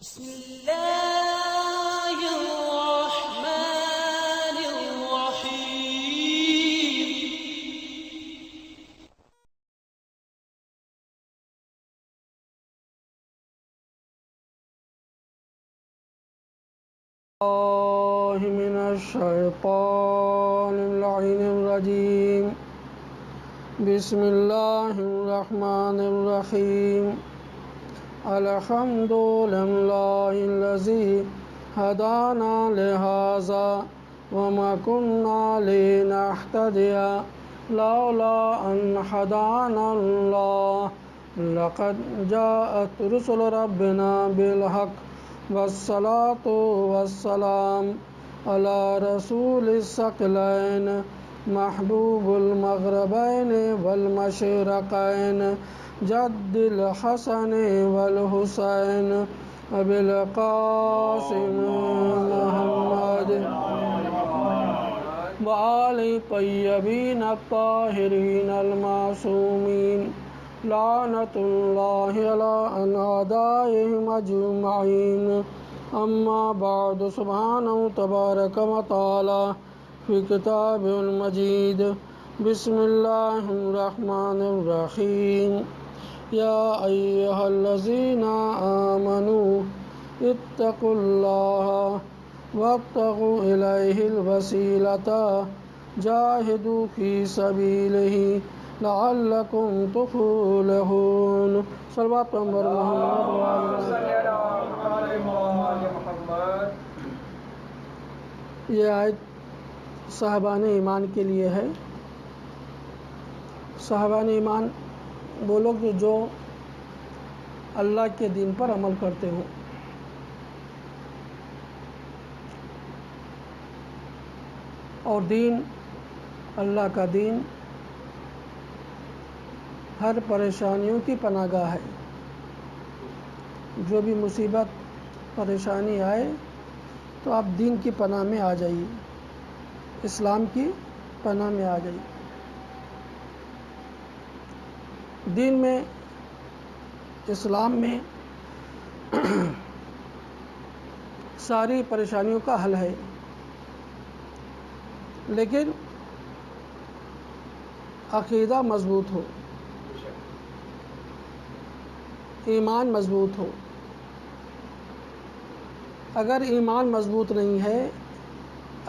بسم الله الرحمن الرحيم. من الشيطان اللعين الرجيم. بسم الله الرحمن الرحيم. الحمد لله الذي هدانا لهذا وما كنا لنهتدي لولا أن هدانا الله لقد جاءت رسل ربنا بالحق والصلاة والسلام على رسول الثقلين محبوب المغربين والمشرقين جد الحسن والحسين أبي القاسم محمد وآل الطيبين الطاهرين المعصومين لعنة الله على أعدائهم أجمعين. أما بعد، سبحانه تبارك وتعالى في كتابه المجيد. بسم الله الرحمن الرحيم. يا أيها الذين آمنوا اتقوا الله وابتغوا إليه الوسيلة جاهدوا في سبيله لعلكم تفلحون. صلوات محمد یہ آیت صاحبان ایمان کے لیے ہے. صاحبان ایمان وہ لوگ جو اللہ کے دین پر عمل کرتے ہوں. اور دین، اللہ کا دین ہر پریشانیوں کی پناہ گاہ ہے. جو بھی مصیبت پریشانی آئے تو آپ دین کی پناہ میں آ جائیے، اسلام کی پناہ میں آ جائیے. دین میں، اسلام میں ساری پریشانیوں کا حل ہے، لیکن عقیدہ مضبوط ہو، ایمان مضبوط ہو. اگر ایمان مضبوط نہیں ہے،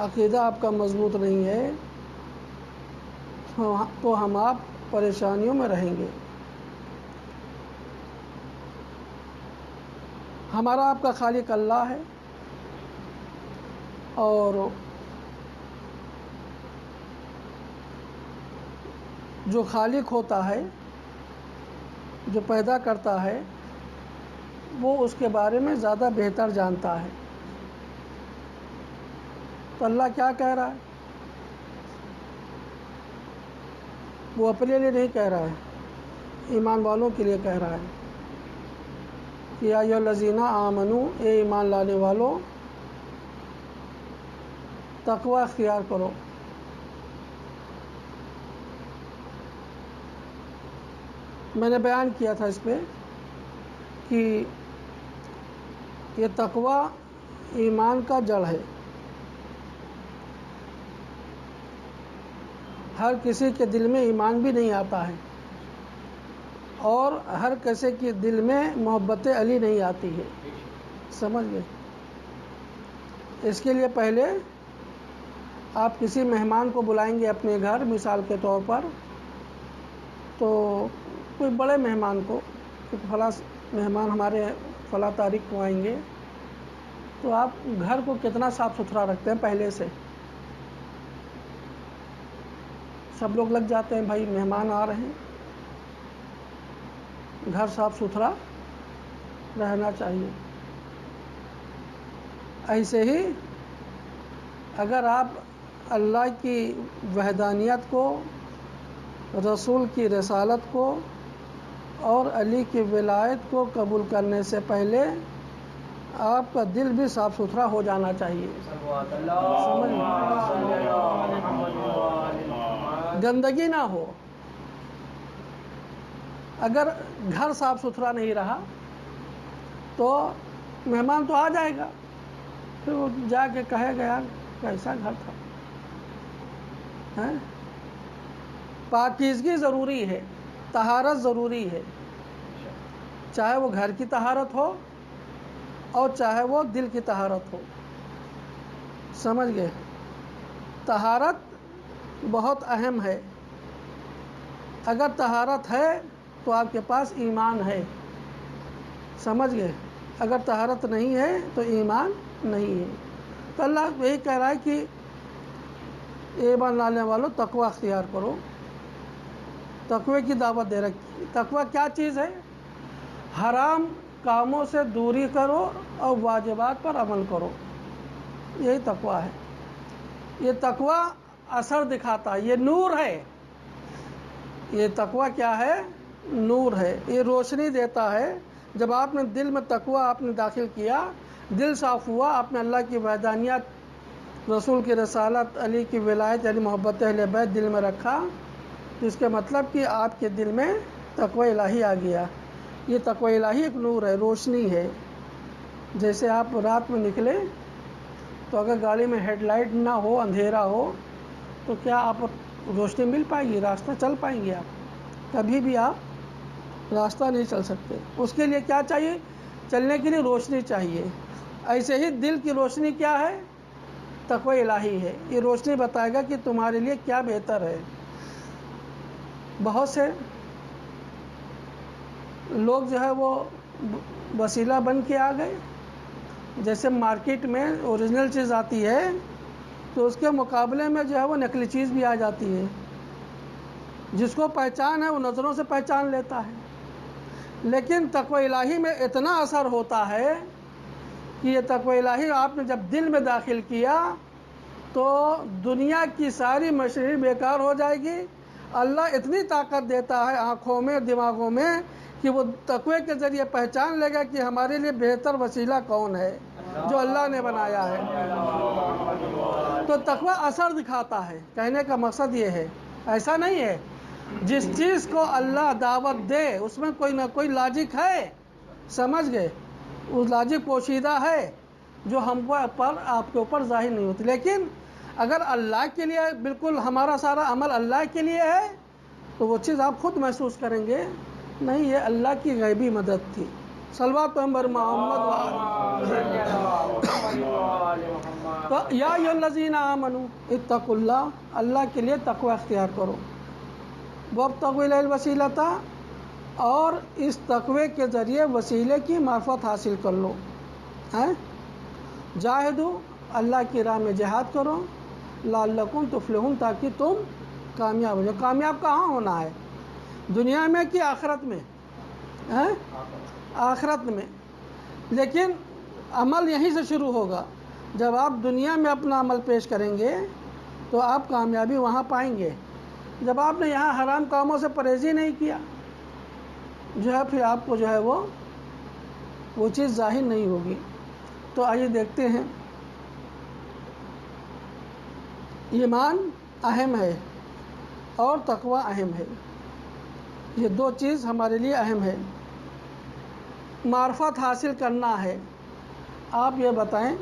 عقیدہ آپ کا مضبوط نہیں ہے تو ہم آپ پریشانیوں میں رہیں گے. ہمارا آپ کا خالق اللہ ہے، اور جو خالق ہوتا ہے، جو پیدا کرتا ہے، وہ اس کے بارے میں زیادہ بہتر جانتا ہے. تو اللہ کیا کہہ رہا ہے؟ وہ اپنے لیے نہیں کہہ رہا ہے، ایمان والوں کے لیے کہہ رہا ہے کہ یا ایھا الذین آمنو، اے ایمان لانے والو، تقوی اختیار کرو. میں نے بیان کیا تھا اس پہ کہ یہ تقوی ایمان کا جڑ ہے. ہر کسی کے دل میں ایمان بھی نہیں آتا ہے، اور ہر کسی کے دل میں محبت علی نہیں آتی ہے. سمجھ گئے؟ اس کے لیے پہلے آپ کسی مہمان کو بلائیں گے اپنے گھر، مثال کے طور پر، تو کوئی بڑے مہمان کو، فلاں مہمان ہمارے فلاں تاریخ کو آئیں گے، تو آپ گھر کو کتنا صاف ستھرا رکھتے ہیں پہلے سے. سب لوگ لگ جاتے ہیں، بھائی مہمان آ رہے ہیں، گھر صاف ستھرا رہنا چاہیے. ایسے ہی اگر آپ اللہ کی وحدانیت کو، رسول کی رسالت کو اور علی کی ولایت کو قبول کرنے سے پہلے آپ کا دل بھی صاف ستھرا ہو جانا چاہیے. گندگی نہ ہو. اگر گھر صاف ستھرا نہیں رہا تو مہمان تو آ جائے گا، پھر وہ جا کے کہے گا یار کیسا گھر تھا. پاکیزگی ضروری ہے، طہارت ضروری ہے، چاہے وہ گھر کی طہارت ہو اور چاہے وہ دل کی طہارت ہو. سمجھ گئے؟ طہارت بہت اہم ہے. اگر طہارت ہے تو آپ کے پاس ایمان ہے. سمجھ گئے؟ اگر طہارت نہیں ہے تو ایمان نہیں ہے. تو اللہ یہی کہہ رہا ہے کہ ایمان لانے والوں تقوی اختیار کرو. تقوی کی دعوت دے رکھی. تقوی کیا چیز ہے؟ حرام کاموں سے دوری کرو اور واجبات پر عمل کرو. یہی تقوی ہے. یہ تقوی اثر دکھاتا ہے، یہ نور ہے. یہ تقوی کیا ہے؟ نور ہے. یہ روشنی دیتا ہے. جب آپ نے دل میں تقوی آپ نے داخل کیا، دل صاف ہوا، آپ نے اللہ کی وحدانیت، رسول کی رسالت، علی کی ولایت یعنی محبت اہل بیت دل میں رکھا، تو اس کا مطلب کہ آپ کے دل میں تقوی الہی آ گیا. یہ تقوی الہی ایک نور ہے، روشنی ہے. جیسے آپ رات میں نکلے تو اگر گاڑی میں ہیڈ لائٹ نہ ہو، اندھیرا ہو، تو کیا آپ روشنی مل پائے گی؟ راستہ چل پائیں گے آپ؟ کبھی بھی آپ راستہ نہیں چل سکتے. اس کے لیے کیا چاہیے؟ چلنے کے لیے روشنی چاہیے. ایسے ہی دل کی روشنی کیا ہے؟ تقوی الہی ہے. یہ روشنی بتائے گا کہ تمہارے لیے کیا بہتر ہے. بہت سے لوگ جو ہے وہ وسیلہ بن کے آ گئے. جیسے مارکیٹ میں اوریجنل چیز آتی ہے تو اس کے مقابلے میں جو ہے وہ نقلی چیز بھی آ جاتی ہے. جس کو پہچان ہے وہ نظروں سے پہچان لیتا ہے. لیکن تقوی الہی میں اتنا اثر ہوتا ہے کہ یہ تقوی الہی آپ نے جب دل میں داخل کیا تو دنیا کی ساری مشرری بیکار ہو جائے گی. اللہ اتنی طاقت دیتا ہے آنکھوں میں، دماغوں میں، کہ وہ تقوی کے ذریعے پہچان لے گا کہ ہمارے لیے بہتر وسیلہ کون ہے جو اللہ نے بنایا ہے. تو تقوی اثر دکھاتا ہے. کہنے کا مقصد یہ ہے، ایسا نہیں ہے جس چیز کو اللہ دعوت دے اس میں کوئی نہ کوئی لاجک ہے. سمجھ گئے؟ وہ لاجک پوشیدہ ہے جو ہم کو آپ کے اوپر ظاہر نہیں ہوتی. لیکن اگر اللہ کے لیے بالکل ہمارا سارا عمل اللہ کے لیے ہے تو وہ چیز آپ خود محسوس کریں گے نہیں یہ اللہ کی غیبی مدد تھی. صلوات پیغمبر محمد تو یا ایھا الذین آمنوا اتقوا اللہ، اللہ کے لیے تقوی اختیار کرو. وابتغوا الیہ الوسیلۃ، اور اس تقوی کے ذریعے وسیلے کی معرفت حاصل کر لو. جاہدوا، اللہ کی راہ میں جہاد کرو، لعلکم تفلحون، تاکہ تم کامیاب ہو جاؤ. کامیاب کہاں ہونا ہے؟ دنیا میں کہ آخرت میں؟ آخرت میں. لیکن عمل یہیں سے شروع ہوگا. جب آپ دنیا میں اپنا عمل پیش کریں گے تو آپ کامیابی وہاں پائیں گے. جب آپ نے یہاں حرام کاموں سے پرہیزی نہیں کیا جو ہے پھر آپ کو جو ہے وہ چیز ظاہر نہیں ہوگی. تو آئیے دیکھتے ہیں. ایمان اہم ہے اور تقوی اہم ہے. یہ دو چیز ہمارے لیے اہم ہے. معرفت حاصل کرنا ہے. آپ یہ بتائیں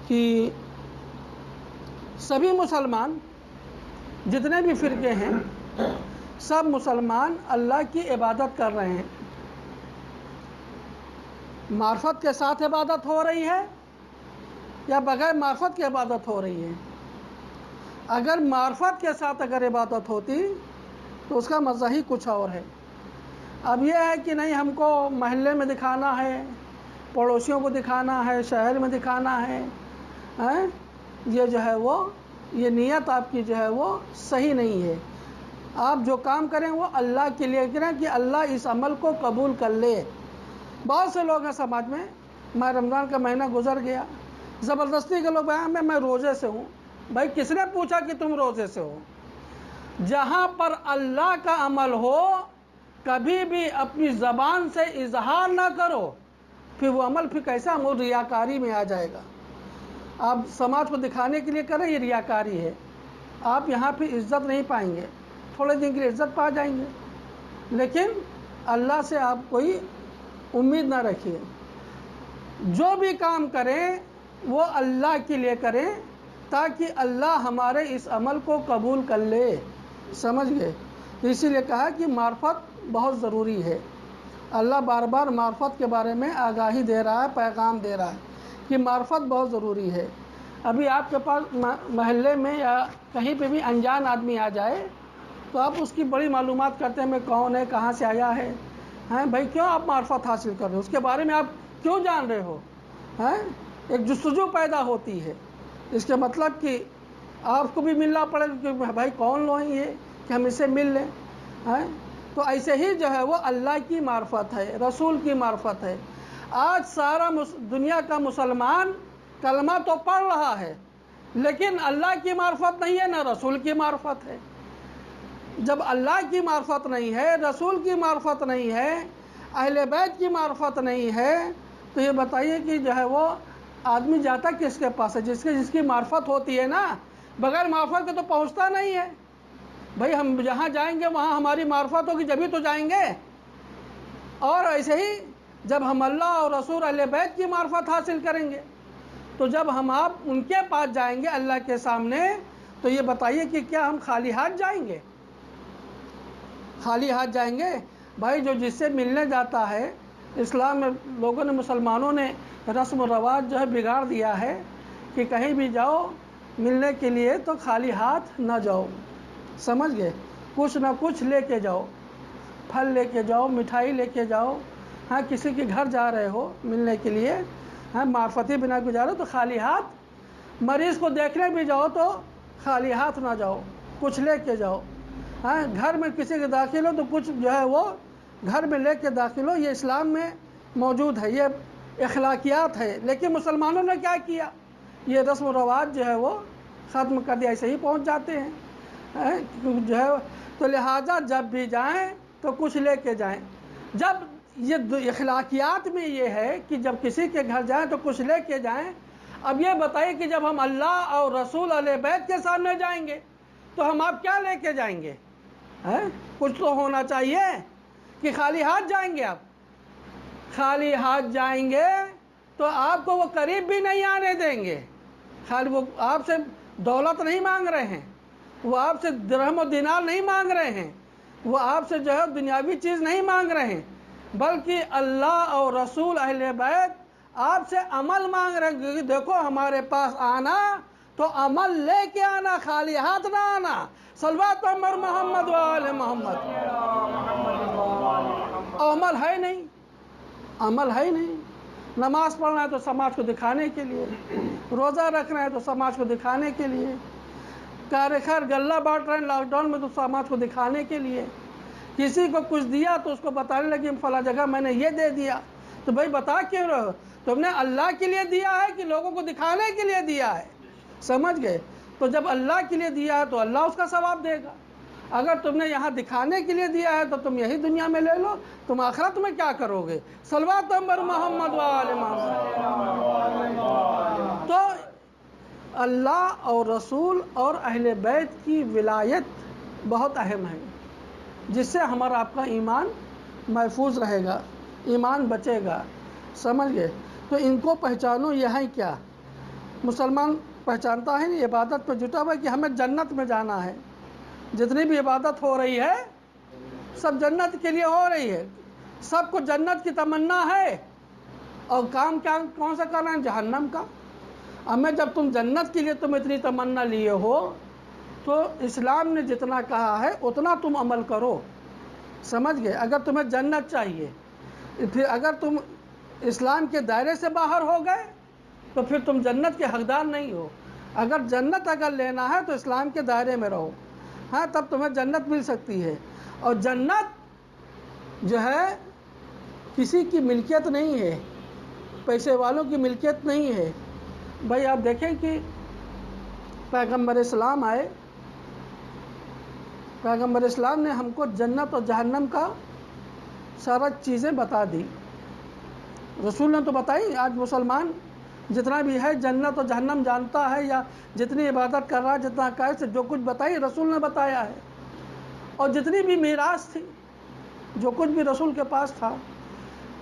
کہ سبھی مسلمان جتنے بھی فرقے ہیں سب مسلمان اللہ کی عبادت کر رہے ہیں. معرفت کے ساتھ عبادت ہو رہی ہے یا بغیر معرفت کی عبادت ہو رہی ہے؟ اگر معرفت کے ساتھ اگر عبادت ہوتی تو اس کا مزہ ہی کچھ اور ہے. اب یہ ہے کہ نہیں ہم کو محلے میں دکھانا ہے، پڑوسیوں کو دکھانا ہے، شہر میں دکھانا ہے، یہ جو ہے یہ نیت آپ کی جو ہے وہ صحیح نہیں ہے. آپ جو کام کریں وہ اللہ کے لیے کریں کہ اللہ اس عمل کو قبول کر لے. بہت سے لوگ ہیں سماج میں رمضان کا مہینہ گزر گیا، زبردستی کے لوگ میں روزے سے ہوں. بھائی کس نے پوچھا کہ تم روزے سے ہو؟ جہاں پر اللہ کا عمل ہو کبھی بھی اپنی زبان سے اظہار نہ کرو، پھر وہ عمل پھر کیسا وہ ریاکاری میں آ جائے گا. آپ سماج کو دکھانے کے لیے کریں یہ ریاکاری ہے. آپ یہاں پہ عزت نہیں پائیں گے. تھوڑے دن کے لیے عزت پا جائیں گے لیکن اللہ سے آپ کوئی امید نہ رکھیے. جو بھی کام کریں وہ اللہ کے لیے کریں تاکہ اللہ ہمارے اس عمل کو قبول کر لے. سمجھ گئے؟ تو اسی لیے کہا کہ معرفت بہت ضروری ہے. اللہ بار بار معرفت کے بارے میں آگاہی دے رہا ہے، پیغام دے رہا ہے کہ معرفت بہت ضروری ہے. ابھی آپ کے پاس محلے میں یا کہیں پہ بھی انجان آدمی آ جائے تو آپ اس کی بڑی معلومات کرتے ہیں، میں کون ہے، کہاں سے آیا ہے، ہیں بھائی کیوں آپ معرفت حاصل کر رہے ہو، اس کے بارے میں آپ کیوں جان رہے ہو، ہیں ایک جستجو پیدا ہوتی ہے. اس کے مطلب کہ آپ کو بھی ملنا پڑے کہ بھائی کون لو ہیں یہ کہ ہم اسے مل لیں. ہیں تو ایسے ہی جو ہے وہ اللہ کی معرفت ہے، رسول کی معرفت ہے. آج سارا دنیا کا مسلمان کلمہ تو پڑھ رہا ہے لیکن اللہ کی معرفت نہیں ہے، نہ رسول کی معرفت ہے. جب اللہ کی معرفت نہیں ہے، رسول کی معرفت نہیں ہے، اہل بیت کی معرفت نہیں ہے، تو یہ بتائیے کہ جو ہے وہ آدمی جاتا کس کے پاس ہے؟ جس کی معرفت ہوتی ہے نا. بغیر معرفت کے تو پہنچتا نہیں ہے. بھائی ہم جہاں جائیں گے وہاں ہماری معرفت ہوگی جبھی تو جائیں گے. اور ایسے ہی جب ہم اللہ اور رسول اہل بیت کی معرفت حاصل کریں گے تو جب ہم آپ ان کے پاس جائیں گے اللہ کے سامنے تو یہ بتائیے کہ کیا ہم خالی ہاتھ جائیں گے؟ خالی ہاتھ جائیں گے؟ بھائی جو جس سے ملنے جاتا ہے، اسلام میں لوگوں نے، مسلمانوں نے رسم و رواج جو ہے بگاڑ دیا ہے کہ کہیں بھی جاؤ ملنے کے لیے تو خالی ہاتھ نہ جاؤ. سمجھ گئے؟ کچھ نہ کچھ لے کے جاؤ، پھل لے کے جاؤ، مٹھائی لے کے جاؤ. ہاں کسی کے گھر جا رہے ہو ملنے کے لیے، ہاں معرفتی بنا کے جا رہے ہو تو خالی ہاتھ. مریض کو دیکھنے بھی جاؤ تو خالی ہاتھ نہ جاؤ، کچھ لے کے جاؤ. ہاں گھر میں کسی کے داخل ہو تو کچھ جو ہے وہ گھر میں لے کے داخل ہو. یہ اسلام میں موجود ہے، یہ اخلاقیات ہے. لیکن مسلمانوں نے کیا کیا؟ یہ رسم و رواج جو ہے وہ ختم کر دیا، ایسے ہی پہنچ جاتے ہیں جو ہے. تو لہٰذا جب بھی جائیں تو کچھ لے کے جائیں. جب یہ اخلاقیات میں یہ ہے کہ جب کسی کے گھر جائیں تو کچھ لے کے جائیں. اب یہ بتائیے کہ جب ہم اللہ اور رسول اہل بیت کے سامنے جائیں گے تو ہم آپ کیا لے کے جائیں گے؟ کچھ تو ہونا چاہیے کہ خالی ہاتھ جائیں گے. آپ خالی ہاتھ جائیں گے تو آپ کو وہ قریب بھی نہیں آنے دیں گے. خالی وہ آپ سے دولت نہیں مانگ رہے ہیں، وہ آپ سے درہم و دینار نہیں مانگ رہے ہیں، وہ آپ سے جو ہے دنیاوی چیز نہیں مانگ رہے ہیں، بلکہ اللہ اور رسول اہل بیت آپ سے عمل مانگ رہے ہیں کہ دیکھو ہمارے پاس آنا تو عمل لے کے آنا، خالی ہاتھ نہ آنا. صلوات عمر محمد و آل محمد. عمل ہے نہیں، عمل ہے نہیں. نماز پڑھنا ہے تو سماج کو دکھانے کے لیے، روزہ رکھنا ہے تو سماج کو دکھانے کے لیے، کار خیر غلہ بانٹ رہے ہیں لاک ڈاؤن میں تو سماج کو دکھانے کے لیے. کسی کو کچھ دیا تو اس کو بتانے لگے فلاں جگہ میں نے یہ دے دیا. تو بھائی بتا کیوں رہے ہو؟ تم نے اللہ کے لیے دیا ہے کہ لوگوں کو دکھانے کے لیے دیا ہے؟ سمجھ گئے؟ تو جب اللہ کے لیے دیا ہے تو اللہ اس کا ثواب دے گا. اگر تم نے یہاں دکھانے کے لیے دیا ہے تو تم یہی دنیا میں لے لو، تم آخرت میں کیا کرو گے؟ صلوات عمر محمد و آل محمد. تو اللہ اور رسول اور اہل بیت کی ولایت بہت اہم ہے، جس سے ہمارا آپ کا ایمان محفوظ رہے گا، ایمان بچے گا. سمجھ گئے؟ تو ان کو پہچانو. یہ ہے کیا؟ مسلمان پہچانتا ہے نا عبادت پہ جٹا ہوا کہ ہمیں جنت میں جانا ہے. جتنی بھی عبادت ہو رہی ہے سب جنت کے لیے ہو رہی ہے، سب کو جنت کی تمنا ہے. اور کام کیا کون سا کرنا ہے؟ جہنم کا. ہمیں جب تم جنت کے لیے تم اتنی تمنا لیے ہو تو اسلام نے جتنا کہا ہے اتنا تم عمل کرو. سمجھ گئے؟ اگر تمہیں جنت چاہیے، پھر اگر تم اسلام کے دائرے سے باہر ہو گئے تو پھر تم جنت کے حقدار نہیں ہو. اگر جنت اگر لینا ہے تو اسلام کے دائرے میں رہو، ہاں تب تمہیں جنت مل سکتی ہے. اور جنت جو ہے کسی کی ملکیت نہیں ہے، پیسے والوں کی ملکیت نہیں ہے. بھائی آپ دیکھیں کہ پیغمبر اسلام آئے، پیغمبر اسلام نے ہم کو جنت اور جہنم کا سارا چیزیں بتا دی. رسول نے تو بتائی. آج مسلمان جتنا بھی ہے جنت اور جہنم جانتا ہے، یا جتنی عبادت کر رہا ہے، جتنا قائد سے جو کچھ بتائی رسول نے بتایا ہے. اور جتنی بھی میراث تھی، جو کچھ بھی رسول کے پاس تھا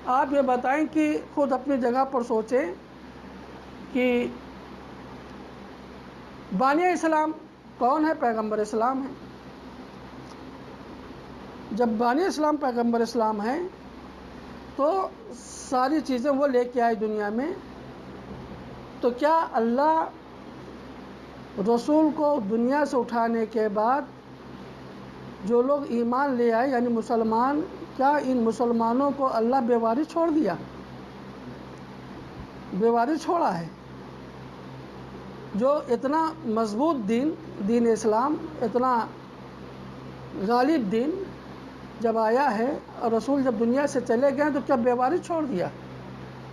آپ یہ بتائیں کہ خود اپنی جگہ پر سوچیں کہ بانی اسلام کون ہے؟ پیغمبر اسلام ہے۔ جب بانی اسلام پیغمبر اسلام ہے تو ساری چیزیں وہ لے کے آئے دنیا میں، تو کیا اللہ رسول کو دنیا سے اٹھانے کے بعد جو لوگ ایمان لے آئے یعنی مسلمان، کیا ان مسلمانوں کو اللہ بے وارث چھوڑ دیا؟ بے وارث چھوڑا ہے؟ جو اتنا مضبوط دین اسلام، اتنا غالب دین جب آیا ہے اور رسول جب دنیا سے چلے گئے تو کیا بے وارث چھوڑ دیا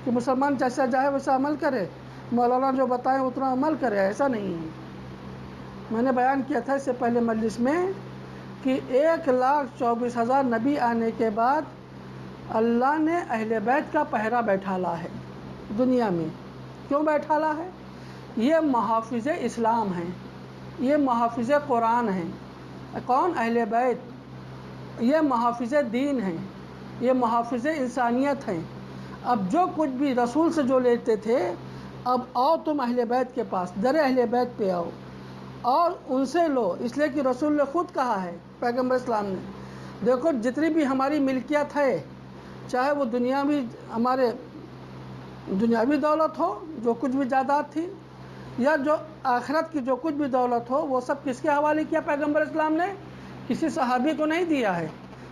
کہ مسلمان جیسا چاہے ویسا عمل کرے، مولانا جو بتائیں اتنا عمل کرے؟ ایسا نہیں ہے۔ میں نے بیان کیا تھا اس سے پہلے مجلس میں کہ 1,24,000 نبی آنے کے بعد اللہ نے اہل بیت کا پہرا بیٹھالا ہے دنیا میں۔ کیوں بیٹھالا ہے؟ یہ محافظ اسلام ہیں، یہ محافظ قرآن ہیں۔ کون؟ اہل بیت۔ یہ محافظ دین ہیں، یہ محافظ انسانیت ہیں۔ اب جو کچھ بھی رسول سے جو لیتے تھے، اب آؤ تم اہل بیت کے پاس، در اہل بیت پہ آؤ اور ان سے لو، اس لیے کہ رسول نے خود کہا ہے، پیغمبر اسلام نے، دیکھو جتنی بھی ہماری ملکیت ہے، چاہے وہ ہمارے دنیاوی دولت ہو، جو کچھ بھی جائیداد تھی، یا جو آخرت کی جو کچھ بھی دولت ہو، وہ سب کس کے حوالے کیا پیغمبر اسلام نے؟ کسی صحابی کو نہیں دیا ہے۔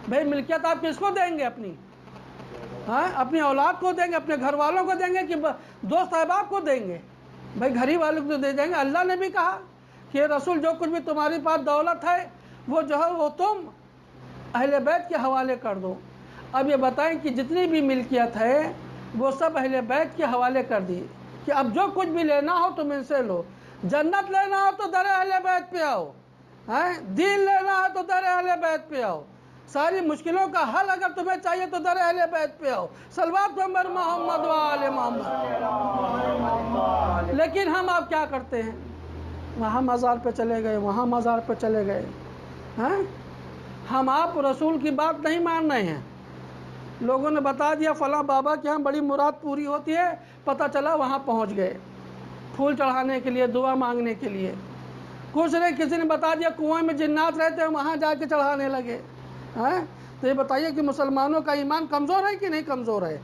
بھائی ملکیت آپ کس کو دیں گے؟ اپنی اولاد کو دیں گے، اپنے گھر والوں کو دیں گے کہ دوست احباب کو دیں گے؟ بھائی گھر ہی والوں کو دے دیں گے۔ اللہ نے بھی کہا کہ رسول جو کچھ بھی تمہاری پاس دولت ہے وہ جو ہے وہ تم اہل بیت کے حوالے کر دو۔ اب یہ بتائیں کہ جتنی بھی ملکیت ہے وہ سب اہل بیت کے حوالے کر دی کہ اب جو کچھ بھی لینا ہو تم ان سے لو۔ جنت لینا ہو تو در اہل بیت پہ آؤ، دین لینا ہو تو در اہل بیت پہ آؤ، ساری مشکلوں کا حل اگر تمہیں چاہیے تو در اہل بیت پہ آؤ۔ صلوات پیغمبر محمد و آل محمد۔ لیکن ہم آپ کیا کرتے ہیں؟ وہاں مزار پہ چلے گئے، وہاں مزار پہ چلے گئے۔ ہم آپ رسول کی بات نہیں مان رہے ہیں۔ لوگوں نے بتا دیا فلاں بابا کے ہاں بڑی مراد پوری ہوتی ہے، پتہ چلا وہاں پہنچ گئے پھول چڑھانے کے لیے، دعا مانگنے کے لیے۔ کچھ نہیں، کسی نے بتا دیا کنویں میں جنات رہتے ہیں، وہاں جا کے چڑھانے لگے۔ تو یہ بتائیے کہ مسلمانوں کا ایمان کمزور ہے کہ نہیں کمزور ہے؟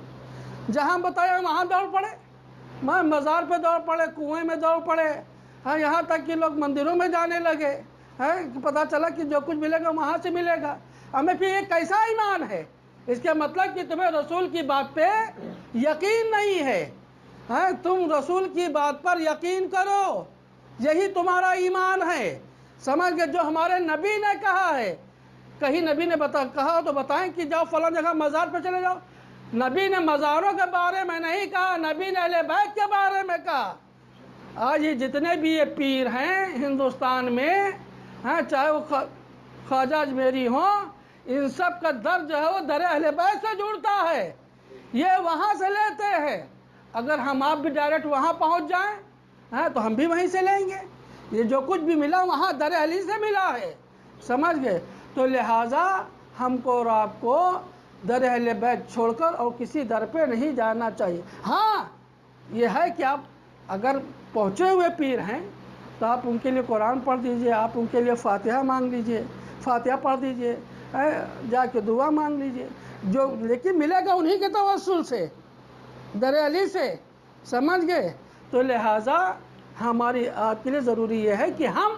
جہاں بتایا وہاں دوڑ پڑے، مزار پہ دوڑ پڑے، کنویں میں دوڑ پڑے، یہاں تک کہ لوگ مندروں میں جانے لگے، پتہ چلا کہ جو کچھ ملے گا وہاں سے ملے گا۔ ہمیں پھر یہ کیسا ایمان ہے؟ اس کا مطلب کہ تمہیں رسول کی بات پہ یقین نہیں ہے۔ تم رسول کی بات پر یقین کرو، یہی تمہارا ایمان ہے۔ سمجھ گئے؟ جو ہمارے نبی نے کہا ہے، کہیں نبی نے کہا تو بتائیں کہ جاؤ فلاں جگہ مزار پہ چلے جاؤ۔ نبی نے مزاروں کے بارے میں نہیں کہا، نبی نے اہل بیت کے بارے میں کہا۔ آج یہ جتنے بھی یہ پیر ہیں ہندوستان میں، چاہے وہ خواجہ اجمیری ہوں، ان سب کا در جو ہے وہ در اہل بیت سے جڑتا ہے، یہ وہاں سے لیتے ہیں۔ اگر ہم آپ بھی ڈائریکٹ وہاں پہنچ جائیں تو ہم بھی وہیں سے لیں گے۔ یہ جو کچھ بھی ملا وہاں در اہلی سے ملا ہے، سمجھ گئے؟ تو لہٰذا ہم کو اور آپ کو در اہل بیت چھوڑ کر اور کسی در پہ نہیں جانا چاہیے۔ ہاں یہ ہے کہ آپ اگر پہنچے ہوئے پیر ہیں تو آپ ان کے لیے قرآن پڑھ دیجئے، آپ ان کے لیے فاتحہ مانگ لیجئے، فاتحہ پڑھ دیجئے، جا کے دعا مانگ لیجئے، جو لیکن ملے گا انہی کے توسل سے، در علی سے، سمجھ گئے؟ تو لہٰذا ہماری آپ کے لیے ضروری یہ ہے کہ ہم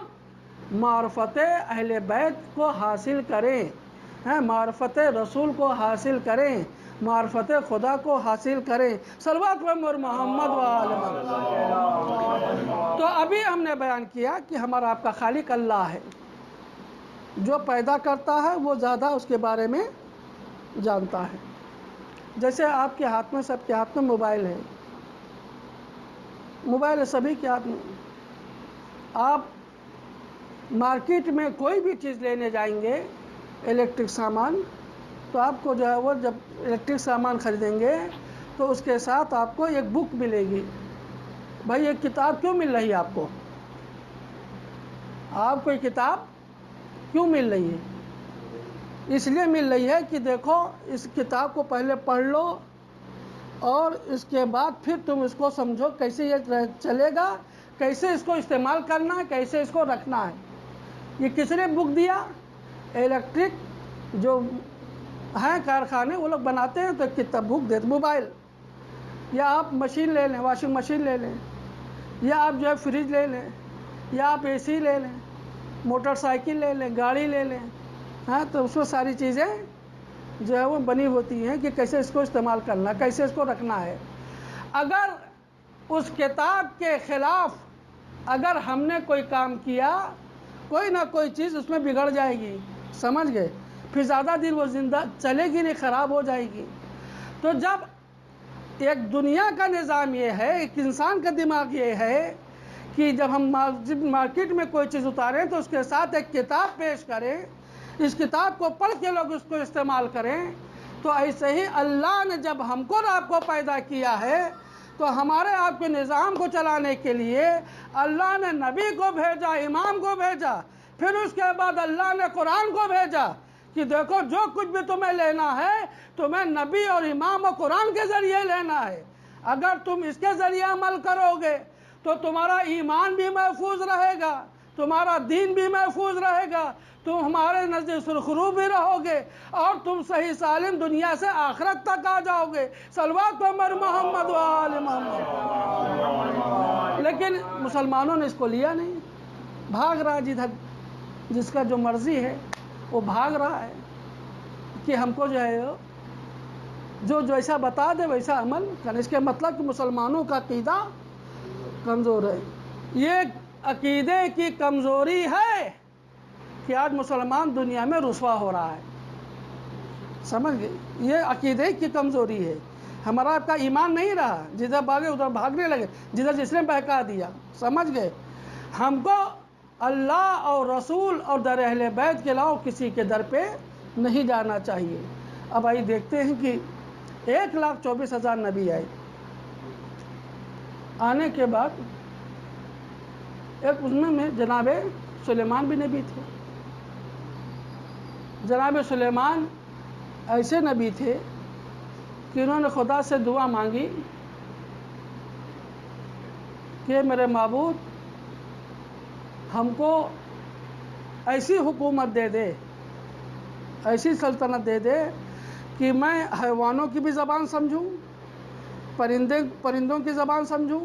معرفت اہل بیت کو حاصل کریں، معرفت رسول کو حاصل کریں، معرفت خدا کو حاصل کریں۔ صلوات پیغمبر محمد و آل محمد۔ تو ابھی ہم نے بیان کیا کہ ہمارا آپ کا خالق اللہ ہے، جو پیدا کرتا ہے وہ زیادہ اس کے بارے میں جانتا ہے۔ جیسے آپ کے ہاتھ میں، سب کے ہاتھ میں موبائل ہے، موبائل ہے سبھی کے ہاتھ میں۔ آپ مارکیٹ میں کوئی بھی چیز لینے جائیں گے، الیکٹرک سامان، تو آپ کو جو ہے وہ جب الیکٹرک سامان خریدیں گے تو اس کے ساتھ آپ کو ایک بک ملے گی۔ بھائی ایک کتاب کیوں مل رہی ہے آپ کو؟ آپ کو یہ کتاب کیوں مل رہی ہے؟ اس لیے مل رہی ہے کہ دیکھو اس کتاب کو پہلے پڑھ لو، اور اس کے بعد پھر تم اس کو سمجھو کیسے یہ چلے گا، کیسے اس کو استعمال کرنا ہے، کیسے اس کو رکھنا ہے۔ یہ کس نے بک دیا؟ الیکٹرک جو ہیں کارخانے وہ لوگ بناتے ہیں تو کتنا بک دیتے، موبائل، یا آپ مشین لے لیں، واشنگ مشین لے لیں، یا آپ جو ہے فریج لے لیں، یا آپ اے سی لے لیں، موٹر سائیکل لے لیں، گاڑی لے لیں، ہاں تو اس میں ساری چیزیں جو ہے وہ بنی ہوتی ہیں کہ کیسے اس کو استعمال کرنا، کیسے اس کو رکھنا ہے۔ اگر اس کتاب کے خلاف اگر ہم نے کوئی کام کیا، کوئی نہ کوئی چیز اس میں بگڑ جائے گی، سمجھ گئے، پھر زیادہ دن وہ زندہ چلے گی نہیں، خراب ہو جائے گی۔ تو جب ایک دنیا کا نظام یہ ہے، ایک انسان کا دماغ یہ ہے کہ جب ہم مارکیٹ میں کوئی چیز اتاریں تو اس کے ساتھ ایک کتاب پیش کریں، اس کتاب کو پڑھ کے لوگ اس کو استعمال کریں، تو ایسے ہی اللہ نے جب ہم کو اور آپ کو پیدا کیا ہے تو ہمارے آپ کے نظام کو چلانے کے لیے اللہ نے نبی کو بھیجا، امام کو بھیجا، پھر اس کے بعد اللہ نے قرآن کو بھیجا کہ دیکھو جو کچھ بھی تمہیں لینا ہے تمہیں نبی اور امام اور قرآن کے ذریعے لینا ہے۔ اگر تم اس کے ذریعے عمل کرو گے تو تمہارا ایمان بھی محفوظ رہے گا، تمہارا دین بھی محفوظ رہے گا، تم ہمارے نزدیک سرخرو بھی رہو گے، اور تم صحیح سالم دنیا سے آخرت تک آ جاؤ گے۔ صلوات عمر محمد و آل محمد۔ لیکن مسلمانوں نے اس کو لیا نہیں، بھاگ رہا جدھر جس کا جو مرضی ہے وہ بھاگ رہا ہے کہ ہم کو جو ہے جو جیسا بتا دے ویسا عمل کریں۔ اس کے مطلب کہ مسلمانوں کا عقیدہ کمزور ہے۔ یہ عقیدے کی کمزوری ہے کہ آج مسلمان دنیا میں رسوا ہو رہا ہے، سمجھ گئے؟ یہ عقیدے کی کمزوری ہے، ہمارا آپ کا ایمان نہیں رہا، جدھر بھاگے ادھر بھاگنے لگے، جدھر جس نے بہکا دیا، سمجھ گئے؟ ہم کو اللہ اور رسول اور در اہل بیت کے علاوہ کسی کے در پہ نہیں جانا چاہیے۔ اب آئیے دیکھتے ہیں کہ 1,24,000 نبی آئے، آنے کے بعد ایک اس میں جناب سلیمان بھی نبی تھے۔ جناب سلیمان ایسے نبی تھے کہ انہوں نے خدا سے دعا مانگی کہ میرے معبود ہم کو ایسی حکومت دے دے، ایسی سلطنت دے دے کہ میں حیوانوں کی بھی زبان سمجھوں، پرندوں کی زبان سمجھوں،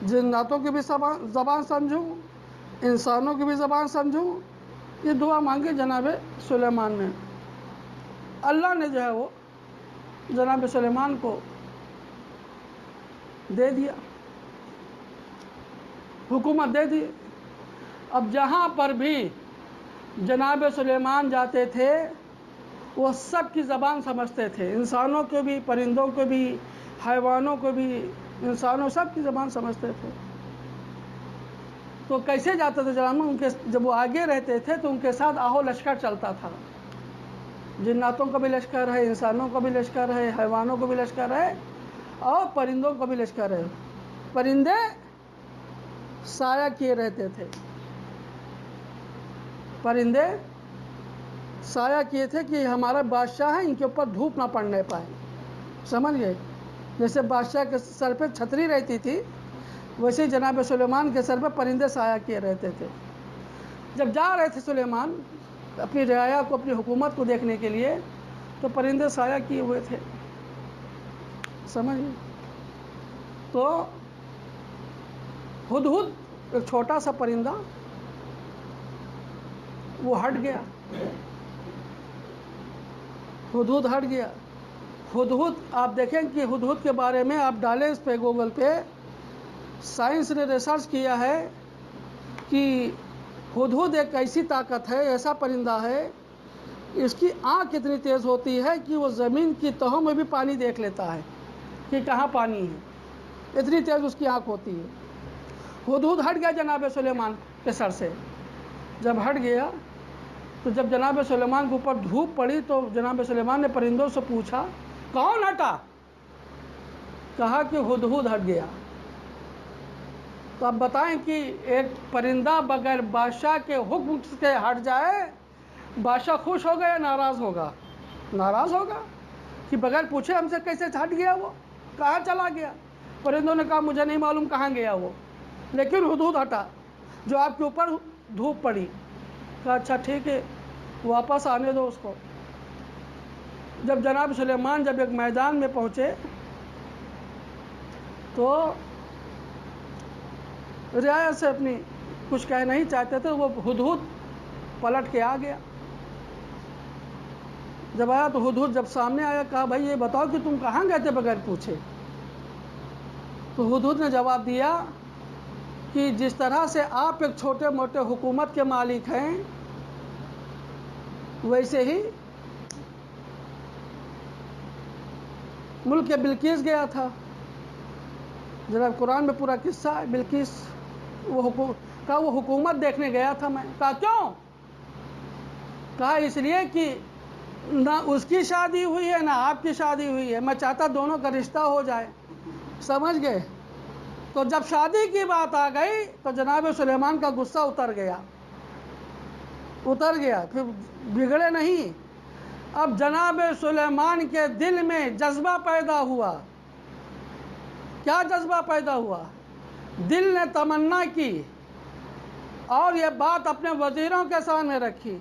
جناتوں کی بھی زبان سمجھوں، انسانوں کی بھی زبان سمجھوں۔ یہ دعا مانگی جناب سلیمان نے۔ اللہ نے جو ہے وہ جناب سلیمان کو دے دیا، حکومت دے دی۔ اب جہاں پر بھی جناب سلیمان جاتے تھے وہ سب کی زبان سمجھتے تھے، انسانوں کو بھی، پرندوں کو بھی، حیوانوں کو بھی، انسانوں سب کی زبان سمجھتے تھے۔ تو کیسے جاتے تھے جناب؟ ان کے جب وہ آگے رہتے تھے تو ان کے ساتھ آہو لشکر چلتا تھا، جناتوں کا بھی لشکر ہے، انسانوں کا بھی لشکر ہے، حیوانوں کو بھی لشکر ہے، اور پرندوں کا بھی لشکر ہے۔ پرندے سایہ کیے رہتے تھے، پرندے سایہ کیے تھے کہ ہمارا بادشاہ ہے، ان کے اوپر دھوپ نہ پڑنے پائے، سمجھ گئے؟ جیسے بادشاہ کے سر پہ چھتری رہتی تھی ویسے جناب سلیمان کے سر پہ پرندے سایہ کیے رہتے تھے۔ جب جا رہے تھے سلیمان اپنی رعایا کو، اپنی حکومت کو دیکھنے کے لیے، تو پرندے سایہ کیے ہوئے تھے، سمجھ گئے؟ تو ہدہد ایک چھوٹا سا پرندہ وہ ہٹ گیا، ہدہد ہٹ گیا۔ ہدہد آپ دیکھیں کہ ہدہد کے بارے میں آپ ڈالیں اس پہ گوگل پہ، سائنس نے ریسرچ کیا ہے کہ ہدہد ایک ایسی طاقت ہے، ایسا پرندہ ہے، اس کی آنکھ اتنی تیز ہوتی ہے کہ وہ زمین کی تہوں میں بھی پانی دیکھ لیتا ہے کہ کہاں پانی ہے، اتنی تیز اس کی آنکھ ہوتی ہے۔ ہدہد ہٹ گیا جناب سلیمان کے سر سے۔ جب ہٹ گیا تو جب جناب سلیمان کے اوپر دھوپ پڑی تو جناب سلیمان نے پرندوں سے پوچھا کون ہٹا؟ کہا کہ ہدہد ہٹ گیا۔ تو اب بتائیں کہ ایک پرندہ بغیر بادشاہ کے حکم سے ہٹ جائے، بادشاہ خوش ہوگا یا ناراض ہوگا؟ ناراض ہوگا کہ بغیر پوچھے ہم سے کیسے ہٹ گیا وہ، کہاں چلا گیا؟ پرندوں نے کہا مجھے نہیں معلوم کہاں گیا وہ، لیکن حدود ہٹا جو آپ کے اوپر دھوپ پڑی۔ کہا اچھا ٹھیک ہے، واپس آنے دو اس کو۔ جب جناب سلیمان جب ایک میدان میں پہنچے تو رعایا سے اپنی کچھ کہہ نہیں چاہتے تھے، وہ ہدہد پلٹ کے آ گیا۔ جب آیا تو ہدہد جب سامنے آیا، کہا بھائی یہ بتاؤ کہ تم کہاں گئے تھے بغیر پوچھے؟ تو ہدہد نے جواب دیا کہ جس طرح سے آپ ایک چھوٹے موٹے حکومت کے مالک ہیں، ویسے ہی ملک بلقیس گیا تھا۔ جناب قرآن میں پورا قصہ ہے بلقیس، کہا وہ حکومت دیکھنے گیا تھا میں۔ کہا کیوں؟ کہا اس لیے کہ نہ اس کی شادی ہوئی ہے نہ آپ کی شادی ہوئی ہے، میں چاہتا دونوں کا رشتہ ہو جائے۔ سمجھ گئے؟ تو جب شادی کی بات آ گئی تو جناب سلیمان کا غصہ اتر گیا، پھر بگڑے نہیں۔ اب جناب سلیمان کے دل میں جذبہ پیدا ہوا۔ کیا جذبہ پیدا ہوا؟ دل نے تمنا کی اور یہ بات اپنے وزیروں کے سامنے رکھی۔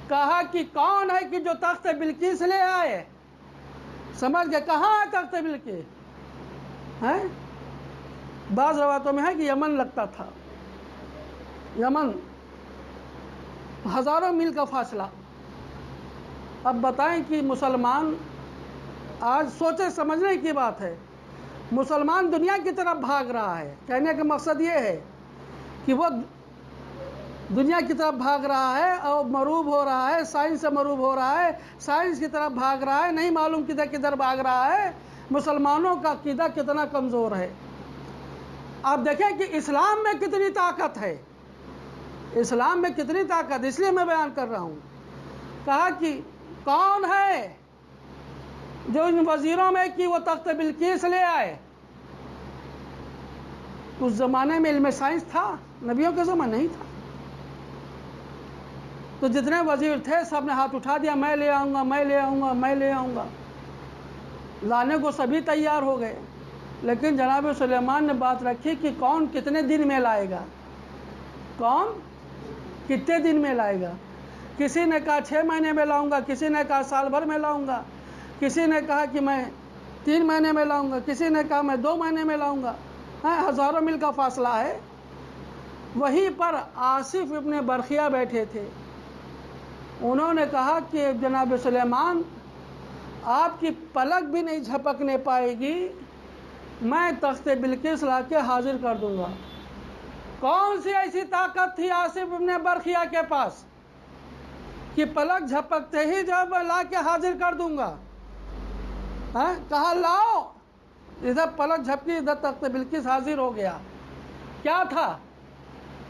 کہا کہ کون ہے کہ جو تخت بلقیس لے آئے؟ سمجھ گئے؟ کہاں ہے تخت بلقیس؟ ہیں؟ بعض روایتوں میں ہے کہ یمن لگتا تھا، یمن، ہزاروں میل کا فاصلہ۔ اب بتائیں کہ مسلمان آج سوچے سمجھنے کی بات ہے، مسلمان دنیا کی طرف بھاگ رہا ہے۔ کہنے کا مقصد یہ ہے کہ وہ دنیا کی طرف بھاگ رہا ہے اور مروب ہو رہا ہے، سائنس سے مروب ہو رہا ہے، سائنس کی طرف بھاگ رہا ہے، نہیں معلوم کدھر کدھر بھاگ رہا ہے۔ مسلمانوں کا عقیدہ کتنا کمزور ہے۔ آپ دیکھیں کہ اسلام میں کتنی طاقت ہے، اسلام میں کتنی طاقت، اس لیے میں بیان کر رہا ہوں۔ کہا کہ کون ہے جو ان وزیروں میں کہ وہ تخت بلقیس لے آئے؟ اس زمانے میں علم سائنس تھا، نبیوں کے زمانے نہیں تھا۔ تو جتنے وزیر تھے سب نے ہاتھ اٹھا دیا، میں لے آؤں گا، میں لے آؤں گا، میں لے آؤں گا۔ لانے کو سبھی تیار ہو گئے، لیکن جناب سلیمان نے بات رکھی کہ کون کتنے دن میں لائے گا، کون کتنے دن میں لائے گا۔ کسی نے کہا 6 مہینے میں لاؤں گا، کسی نے کہا سال بھر میں لاؤں گا، کسی نے کہا کہ میں 3 مہینے میں لاؤں گا، کسی نے کہا میں 2 مہینے میں لاؤں گا۔ ہزاروں میل کا فاصلہ ہے۔ وہیں پر آصف ابن برخیہ بیٹھے تھے، انہوں نے کہا کہ جناب سلیمان آپ کی پلک بھی نہیں جھپکنے پائے گی، میں تخت بلقیس لا کے حاضر کر دوں گا۔ کون سی ایسی طاقت تھی آصف ابن برخیہ کے پاس کہ پلک جھپکتے ہی جب لا کے حاضر کر دوں گا؟ کہا لاؤ، ادھر پلک جھپکی، ادھر تخت بلقیس حاضر ہو گیا۔ کیا تھا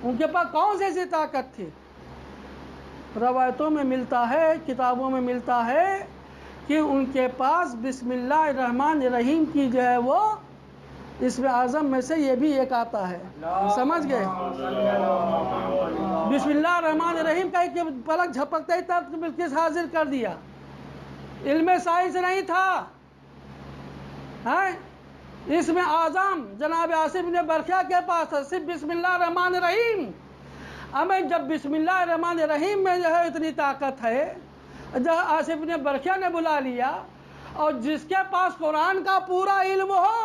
ان کے پاس؟ کون سی ایسی طاقت تھی؟ روایتوں میں ملتا ہے، کتابوں میں ملتا ہے کہ ان کے پاس بسم اللہ الرحمن الرحیم کی جو ہے وہ اسم اعظم میں سے یہ بھی ایک آتا ہے۔ سمجھ گئے؟ بسم اللہ الرحمن الرحیم کا ایک پلک جھپکتے ہی تخت بلقیس حاضر کر دیا۔ علم سائنس نہیں تھا، اسم اعظم جناب آصف بن برخیہ کے پاس تھا، صرف بسم اللہ الرحمن الرحیم۔ ہمیں جب بسم اللہ الرحمن الرحیم میں جو ہے اتنی طاقت ہے، جب آصف بن برخیہ نے بلا لیا، اور جس کے پاس قرآن کا پورا علم ہو،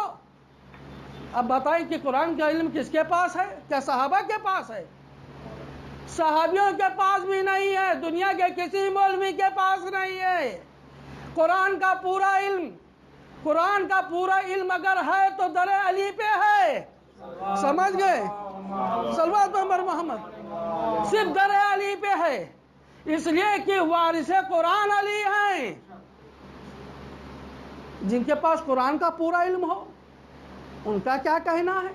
اب بتائیں کہ قرآن کا علم کس کے پاس ہے؟ کیا صحابہ کے پاس ہے؟ صحابیوں کے پاس بھی نہیں ہے، دنیا کے کسی مولوی کے پاس نہیں ہے۔ قرآن کا پورا علم، قرآن کا پورا علم اگر ہے تو در علی پہ ہے۔ سمجھ گئے؟ صلوات محمد محمد، صرف در علی پہ ہے، اس لیے کہ وارث قرآن علی ہیں۔ جن کے پاس قرآن کا پورا علم ہو ان کا کیا کہنا ہے؟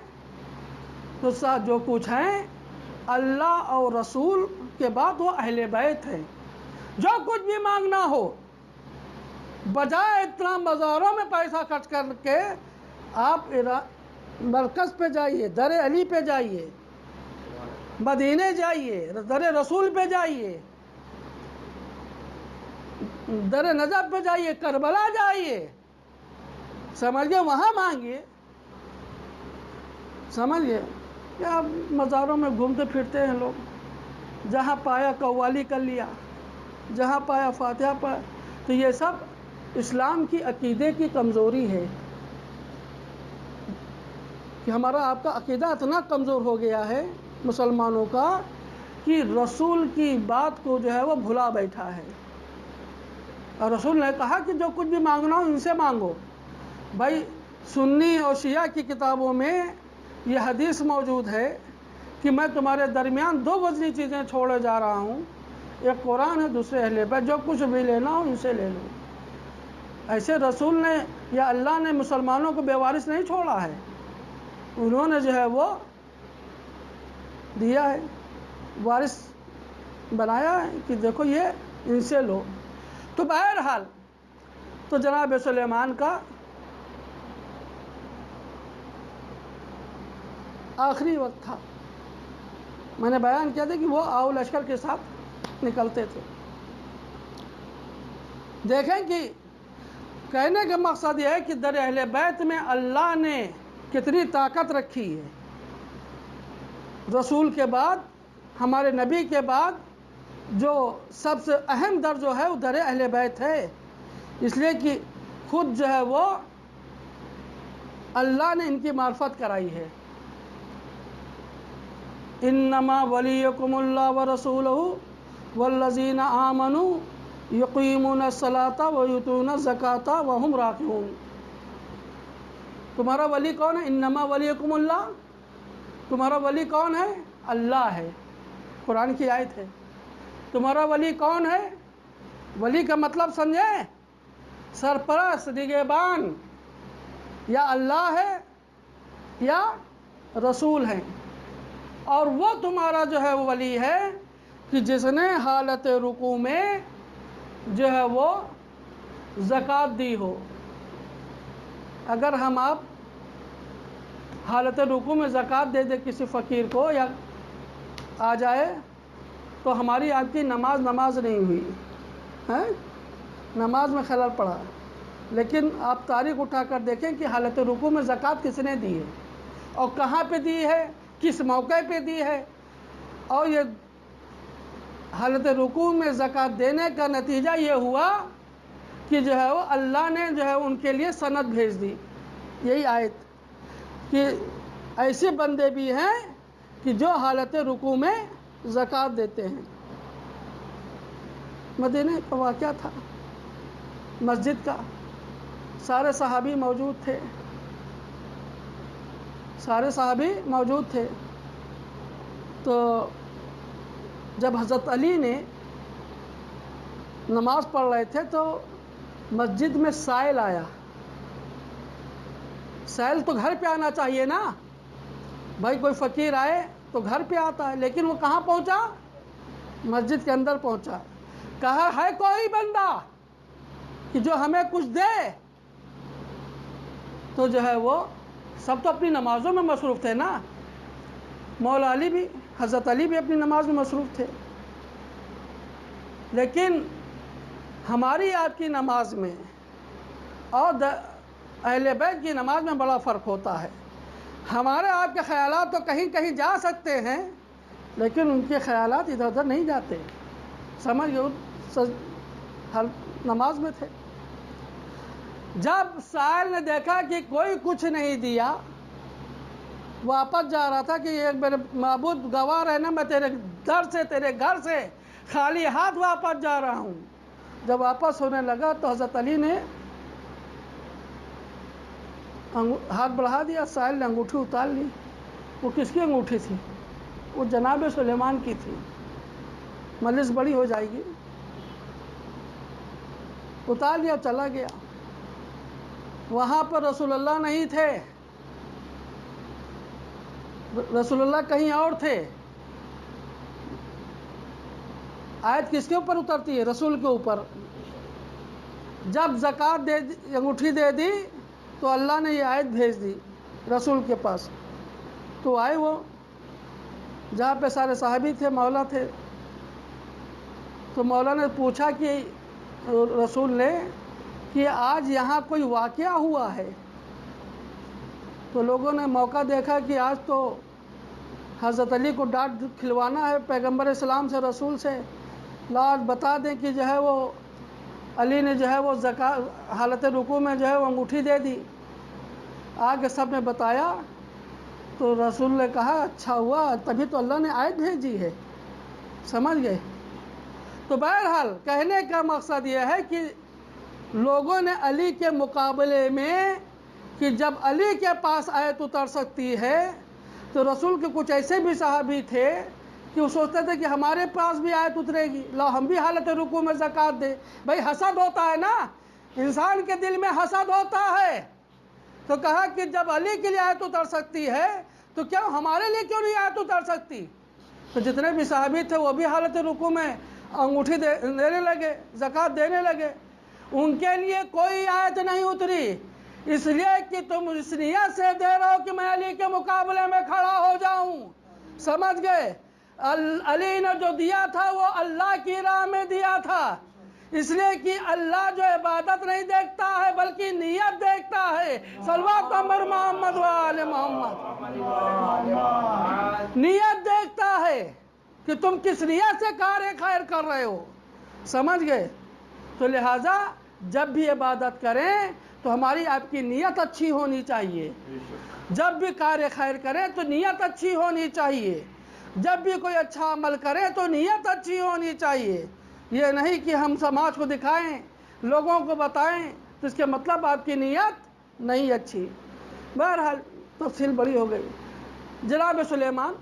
تو جو کچھ ہیں اللہ اور رسول کے بعد وہ اہل بیت ہیں۔ جو کچھ بھی مانگنا ہو، بجائے اتنا بازاروں میں پیسہ خرچ کر کے آپ مرکز پہ جائیے، در علی پہ جائیے، مدینے جائیے، در رسول پہ جائیے، در نجف پہ جائیے، کربلا جائیے، سمجھئے وہاں مانگیے. سمجھئے کیا مزاروں میں گھومتے پھرتے ہیں لوگ، جہاں پایا قوالی کر لیا، جہاں پایا فاتحہ پایا. تو یہ سب اسلام کی عقیدے کی کمزوری ہے کہ ہمارا آپ کا عقیدہ اتنا کمزور ہو گیا ہے مسلمانوں کا کہ رسول کی بات کو جو ہے وہ بھلا بیٹھا ہے. اور رسول نے کہا کہ جو کچھ بھی مانگنا ہو ان سے مانگو. بھائی سنی اور شیعہ کی کتابوں میں یہ حدیث موجود ہے کہ میں تمہارے درمیان 2 وزنی چیزیں چھوڑے جا رہا ہوں، ایک قرآن ہے، دوسرے اہل بیت، جو کچھ بھی لینا ہو ان سے لے لو. ایسے رسول نے یا اللہ نے مسلمانوں کو بے وارث نہیں چھوڑا ہے، انہوں نے جو ہے وہ دیا ہے، وارث بنایا ہے کہ دیکھو یہ ان سے لو. تو بہرحال تو جناب سلیمان کا آخری وقت تھا. میں نے بیان کیا تھا کہ وہ آؤ لشکر کے ساتھ نکلتے تھے. دیکھیں کہ کہنے کا مقصد یہ ہے کہ در اہل بیت میں اللہ نے کتنی طاقت رکھی ہے. رسول کے بعد، ہمارے نبی کے بعد جو سب سے اہم در جو ہے وہ در اہل بیت ہے، اس لیے کہ خود جو ہے وہ اللہ نے ان کی معرفت کرائی ہے. انما ولیکم اللہ ورسولہ والذین آمنوا یقیمون الصلاۃ ویؤتون الزکاۃ وہم راکعون. تمہارا ولی کون ہے؟ انما ولیکم اللہ. تمہارا ولی کون ہے؟ اللہ ہے. قرآن کی آیت ہے. تمہارا ولی کون ہے؟ ولی کا مطلب سمجھے؟ سرپرست، نگہبان، یا اللہ ہے یا رسول ہیں. اور وہ تمہارا جو ہے وہ ولی ہے کہ جس نے حالت رکوع میں جو ہے وہ زکوٰۃ دی ہو. اگر ہم آپ حالت رکوع میں زکوٰۃ دے دے کسی فقیر کو یا آ جائے تو ہماری آپ کی نماز نہیں ہوئی ہے، نماز میں خلل پڑا. لیکن آپ تاریخ اٹھا کر دیکھیں کہ حالت رکوع میں زکوٰۃ کس نے دی ہے اور کہاں پہ دی ہے، کس موقع پہ دی ہے. اور یہ حالت رکوع میں زکوٰۃ دینے کا نتیجہ یہ ہوا کہ جو ہے وہ اللہ نے جو ہے ان کے لیے سند بھیج دی. یہی آیت کہ ایسے بندے بھی ہیں کہ جو حالت رکوع میں زکوٰۃ دیتے ہیں. مدینے کا واقعہ تھا، مسجد کا. سارے صحابی موجود تھے، سارے صحابی موجود تھے. تو جب حضرت علی نے نماز پڑھ رہے تھے تو مسجد میں سائل آیا. سائل تو گھر پہ آنا چاہیے نا، بھائی کوئی فقیر آئے تو گھر پہ آتا ہے، لیکن وہ کہاں پہنچا؟ مسجد کے اندر پہنچا. کہا ہے کوئی بندہ کہ جو ہمیں کچھ دے؟ تو جو ہے وہ سب تو اپنی نمازوں میں مصروف تھے نا. مولا علی بھی، حضرت علی بھی اپنی نماز میں مصروف تھے. لیکن ہماری آپ کی نماز میں اور اہل بیت کی نماز میں بڑا فرق ہوتا ہے. ہمارے آپ کے خیالات تو کہیں کہیں جا سکتے ہیں، لیکن ان کے خیالات ادھر ادھر نہیں جاتے. سمجھ ہر نماز میں تھے. جب سائل نے دیکھا کہ کوئی کچھ نہیں دیا، واپس جا رہا تھا کہ یہ میرے معبود گواہ رہنا، میں تیرے در سے، تیرے گھر سے خالی ہاتھ واپس جا رہا ہوں. جب واپس ہونے لگا تو حضرت علی نے ہاتھ بڑھا دیا. سائل نے انگوٹھی اتار لی. وہ کس کی انگوٹھی تھی؟ وہ جناب سلیمان کی تھی. مجلس بڑی ہو جائے گی. اتار لیا، چلا گیا. وہاں پر رسول اللہ نہیں تھے، رسول اللہ کہیں اور تھے. آیت کس کے اوپر اترتی ہے؟ رسول کے اوپر. جب زکوٰۃ انگوٹھی دے دی تو اللہ نے یہ آیت بھیج دی رسول کے پاس. تو آئے وہ جہاں پہ سارے صحابی تھے، مولا تھے. تو مولا نے پوچھا کہ رسول نے کہ آج یہاں کوئی واقعہ ہوا ہے؟ تو لوگوں نے موقع دیکھا کہ آج تو حضرت علی کو ڈانٹ کھلوانا ہے پیغمبر اسلام سے، رسول سے، آج بتا دیں کہ جو ہے وہ علی نے جو ہے وہ حالت رکوع میں جو ہے وہ انگوٹھی دے دی۔ آگے سب نے بتایا تو رسول نے کہا اچھا ہوا، تبھی تو اللہ نے آیت بھیجی ہے، سمجھ گئے۔ تو بہرحال کہنے کا مقصد یہ ہے کہ لوگوں نے علی کے مقابلے میں کہ جب علی کے پاس آیت اتر سکتی ہے تو رسول کے کچھ ایسے بھی صحابی تھے کہ وہ سوچتے تھے کہ ہمارے پاس بھی آیت اترے گی، لا ہم بھی حالت رکوع میں زکوٰۃ دیں۔ بھائی حسد ہوتا ہے نا، انسان کے دل میں حسد ہوتا ہے، تو کہا کہ جب علی کے لیے آیت اتر سکتی ہے تو کیا ہمارے لیے کیوں نہیں آیت اتر سکتی؟ تو جتنے بھی صحابی تھے وہ بھی حالت رکوع میں انگوٹھی دینے لگے، زکوٰۃ دینے لگے۔ ان کے لیے کوئی آیت نہیں اتری، اس لیے کہ تم اس نیت سے دے رہے ہو کہ میں علی کے مقابلے میں کھڑا ہو جاؤں، سمجھ گئے۔ علی نے جو دیا تھا وہ اللہ کی راہ میں دیا تھا، اس لیے کہ اللہ جو عبادت نہیں دیکھتا ہے بلکہ نیت دیکھتا ہے۔ صلوات محمد و آل محمد۔ نیت دیکھتا ہے کہ تم کس نیت سے کار خیر کر رہے ہو، سمجھ گئے۔ تو لہٰذا جب بھی عبادت کریں تو ہماری آپ کی نیت اچھی ہونی چاہیے، جب بھی کار خیر کریں تو نیت اچھی ہونی چاہیے، جب بھی کوئی اچھا عمل کریں تو نیت اچھی ہونی چاہیے۔ یہ نہیں کہ ہم سماج کو دکھائیں، لوگوں کو بتائیں، تو اس کے مطلب آپ کی نیت نہیں اچھی۔ بہرحال تفصیل بڑی ہو گئی۔ جناب سلیمان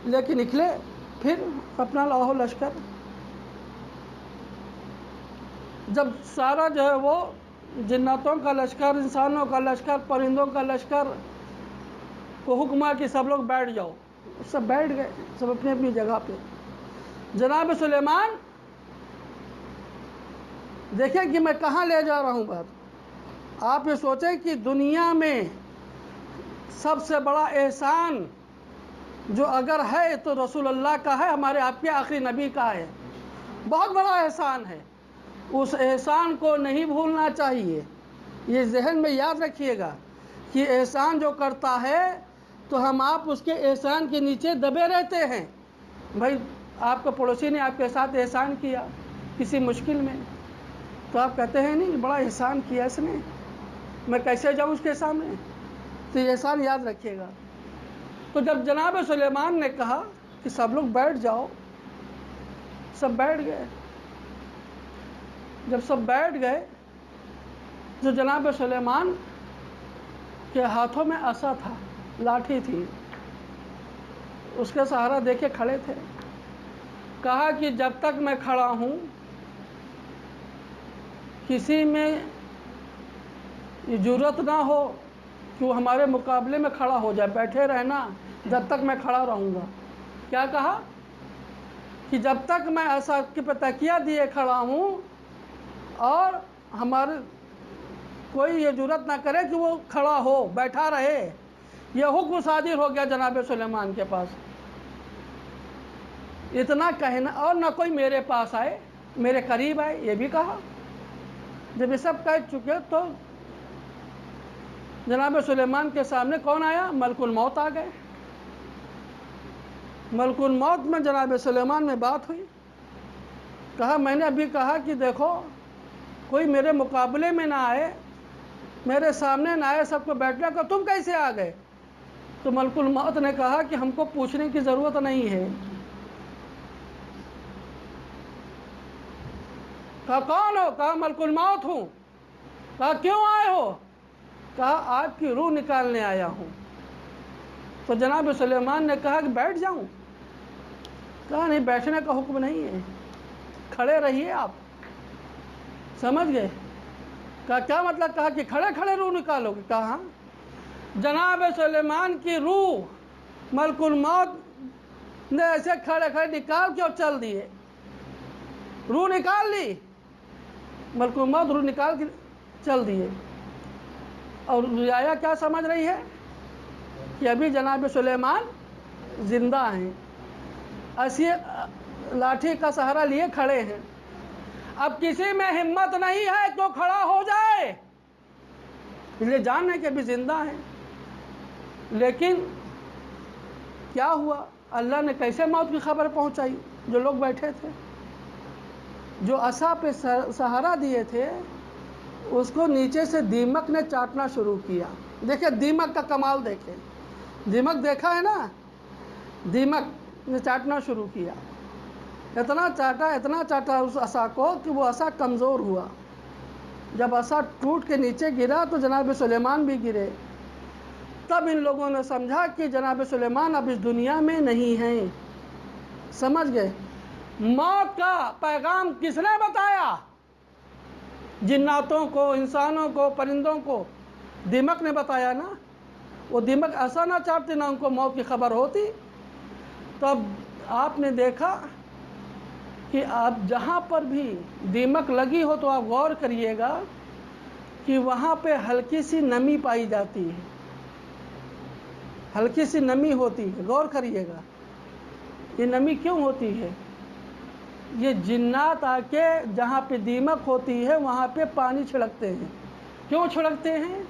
لے کے نکلے پھر اپنا لاہو لشکر۔ جب سارا جو ہے وہ جناتوں کا لشکر، انسانوں کا لشکر، پرندوں کا لشکر کو حکم ہوا کہ سب لوگ بیٹھ جاؤ، سب بیٹھ گئے، سب اپنی اپنی جگہ پہ۔ جناب سلیمان دیکھیں کہ میں کہاں لے جا رہا ہوں بات۔ آپ یہ سوچیں کہ دنیا میں سب سے بڑا احسان جو اگر ہے تو رسول اللہ کا ہے، ہمارے آپ کے آخری نبی کا ہے، بہت بڑا احسان ہے۔ اس احسان کو نہیں بھولنا چاہیے، یہ ذہن میں یاد رکھیے گا کہ احسان جو کرتا ہے تو ہم آپ اس کے احسان کے نیچے دبے رہتے ہیں۔ بھائی آپ کا پڑوسی نے آپ کے ساتھ احسان کیا کسی مشکل میں، تو آپ کہتے ہیں نہیں بڑا احسان کیا اس نے، میں کیسے جاؤں اس کے سامنے؟ تو یہ احسان یاد رکھیے گا۔ تو جب جناب سلیمان نے کہا کہ سب لوگ بیٹھ جاؤ، سب بیٹھ گئے۔ جب سب بیٹھ گئے جو جناب سلیمان کے ہاتھوں میں عصا تھا، لاٹھی تھی، اس کا سہارا دے کے کھڑے تھے۔ کہا کہ جب تک میں کھڑا ہوں کسی میں یہ جرأت نہ ہو کہ وہ ہمارے مقابلے میں کھڑا ہو جائے، بیٹھے رہنا جب تک میں کھڑا رہوں گا۔ کیا کہا کہ جب تک میں عصا کے پہ تکیہ دیے کھڑا ہوں اور ہمارے کوئی یہ جرأت نہ کرے کہ وہ کھڑا ہو، بیٹھا رہے۔ یہ حکم صادر ہو گیا جناب سلیمان کے پاس۔ اتنا کہنا، اور نہ کوئی میرے پاس آئے، میرے قریب آئے، یہ بھی کہا۔ جب یہ سب کہہ چکے تو جناب سلیمان کے سامنے کون آیا؟ ملک الموت آ گئے۔ ملک الموت میں جناب سلیمان میں بات ہوئی۔ کہا میں نے ابھی کہا کہ دیکھو کوئی میرے مقابلے میں نہ آئے، میرے سامنے نہ آئے، سب کو بیٹھنے کا، تم کیسے آ گئے؟ تو ملک الموت نے کہا کہ ہم کو پوچھنے کی ضرورت نہیں ہے۔ کہا کون ہو؟ کہا ملک الموت ہوں۔ کہا کیوں آئے ہو؟ کہا آپ کی روح نکالنے آیا ہوں۔ تو جناب سلیمان نے کہا کہ بیٹھ جاؤں؟ کہا نہیں، بیٹھنے کا حکم نہیں ہے، کھڑے رہیے آپ، سمجھ گئے؟ کہا کیا مطلب؟ کہا کہ کھڑے کھڑے روح نکالو گے؟ کہا ہاں۔ جناب سلیمان کی روح ملک الموت نے ایسے کھڑے کھڑے نکال کے اور چل دیے، روح نکال لی، ملک الموت روح نکال کے چل دیے۔ اور رعایا کیا سمجھ رہی ہے کہ ابھی جناب سلیمان زندہ ہیں، ایسی لاٹھی کا سہارا لیے کھڑے ہیں۔ اب کسی میں ہمت نہیں ہے تو کھڑا ہو جائے، اس لیے جان ہے کہ ابھی زندہ ہیں، لیکن کیا ہوا؟ اللہ نے کیسے موت کی خبر پہنچائی؟ جو لوگ بیٹھے تھے، جو عصا پہ سہارا دیے تھے، اس کو نیچے سے دیمک نے چاٹنا شروع کیا۔ دیکھیں دیمک کا کمال، دیکھیں دیمک دیکھا ہے نا، دیمک نے چاٹنا شروع کیا، اتنا چاٹا اس عصا کو کہ وہ عصا کمزور ہوا۔ جب عصا ٹوٹ کے نیچے گرا تو جناب سلیمان بھی گرے۔ تب ان لوگوں نے سمجھا کہ جناب سلیمان اب اس دنیا میں نہیں ہیں۔ سمجھ گئے؟ موت کا پیغام کس نے بتایا؟ جناتوں کو، انسانوں کو، پرندوں کو دیمک نے بتایا نا۔ وہ دیمک ایسا نہ چاہتے نہ ان کو موت کی خبر ہوتی۔ تب آپ نے دیکھا کہ آپ جہاں پر بھی دیمک لگی ہو تو آپ غور کریے گا کہ وہاں پہ ہلکی سی نمی پائی جاتی ہے، ہلکی سی نمی ہوتی ہے۔ غور کریے گا یہ نمی کیوں ہوتی ہے؟ یہ جنات آ کے جہاں پہ دیمک ہوتی ہے وہاں پہ پانی چھڑکتے ہیں۔ کیوں چھڑکتے ہیں؟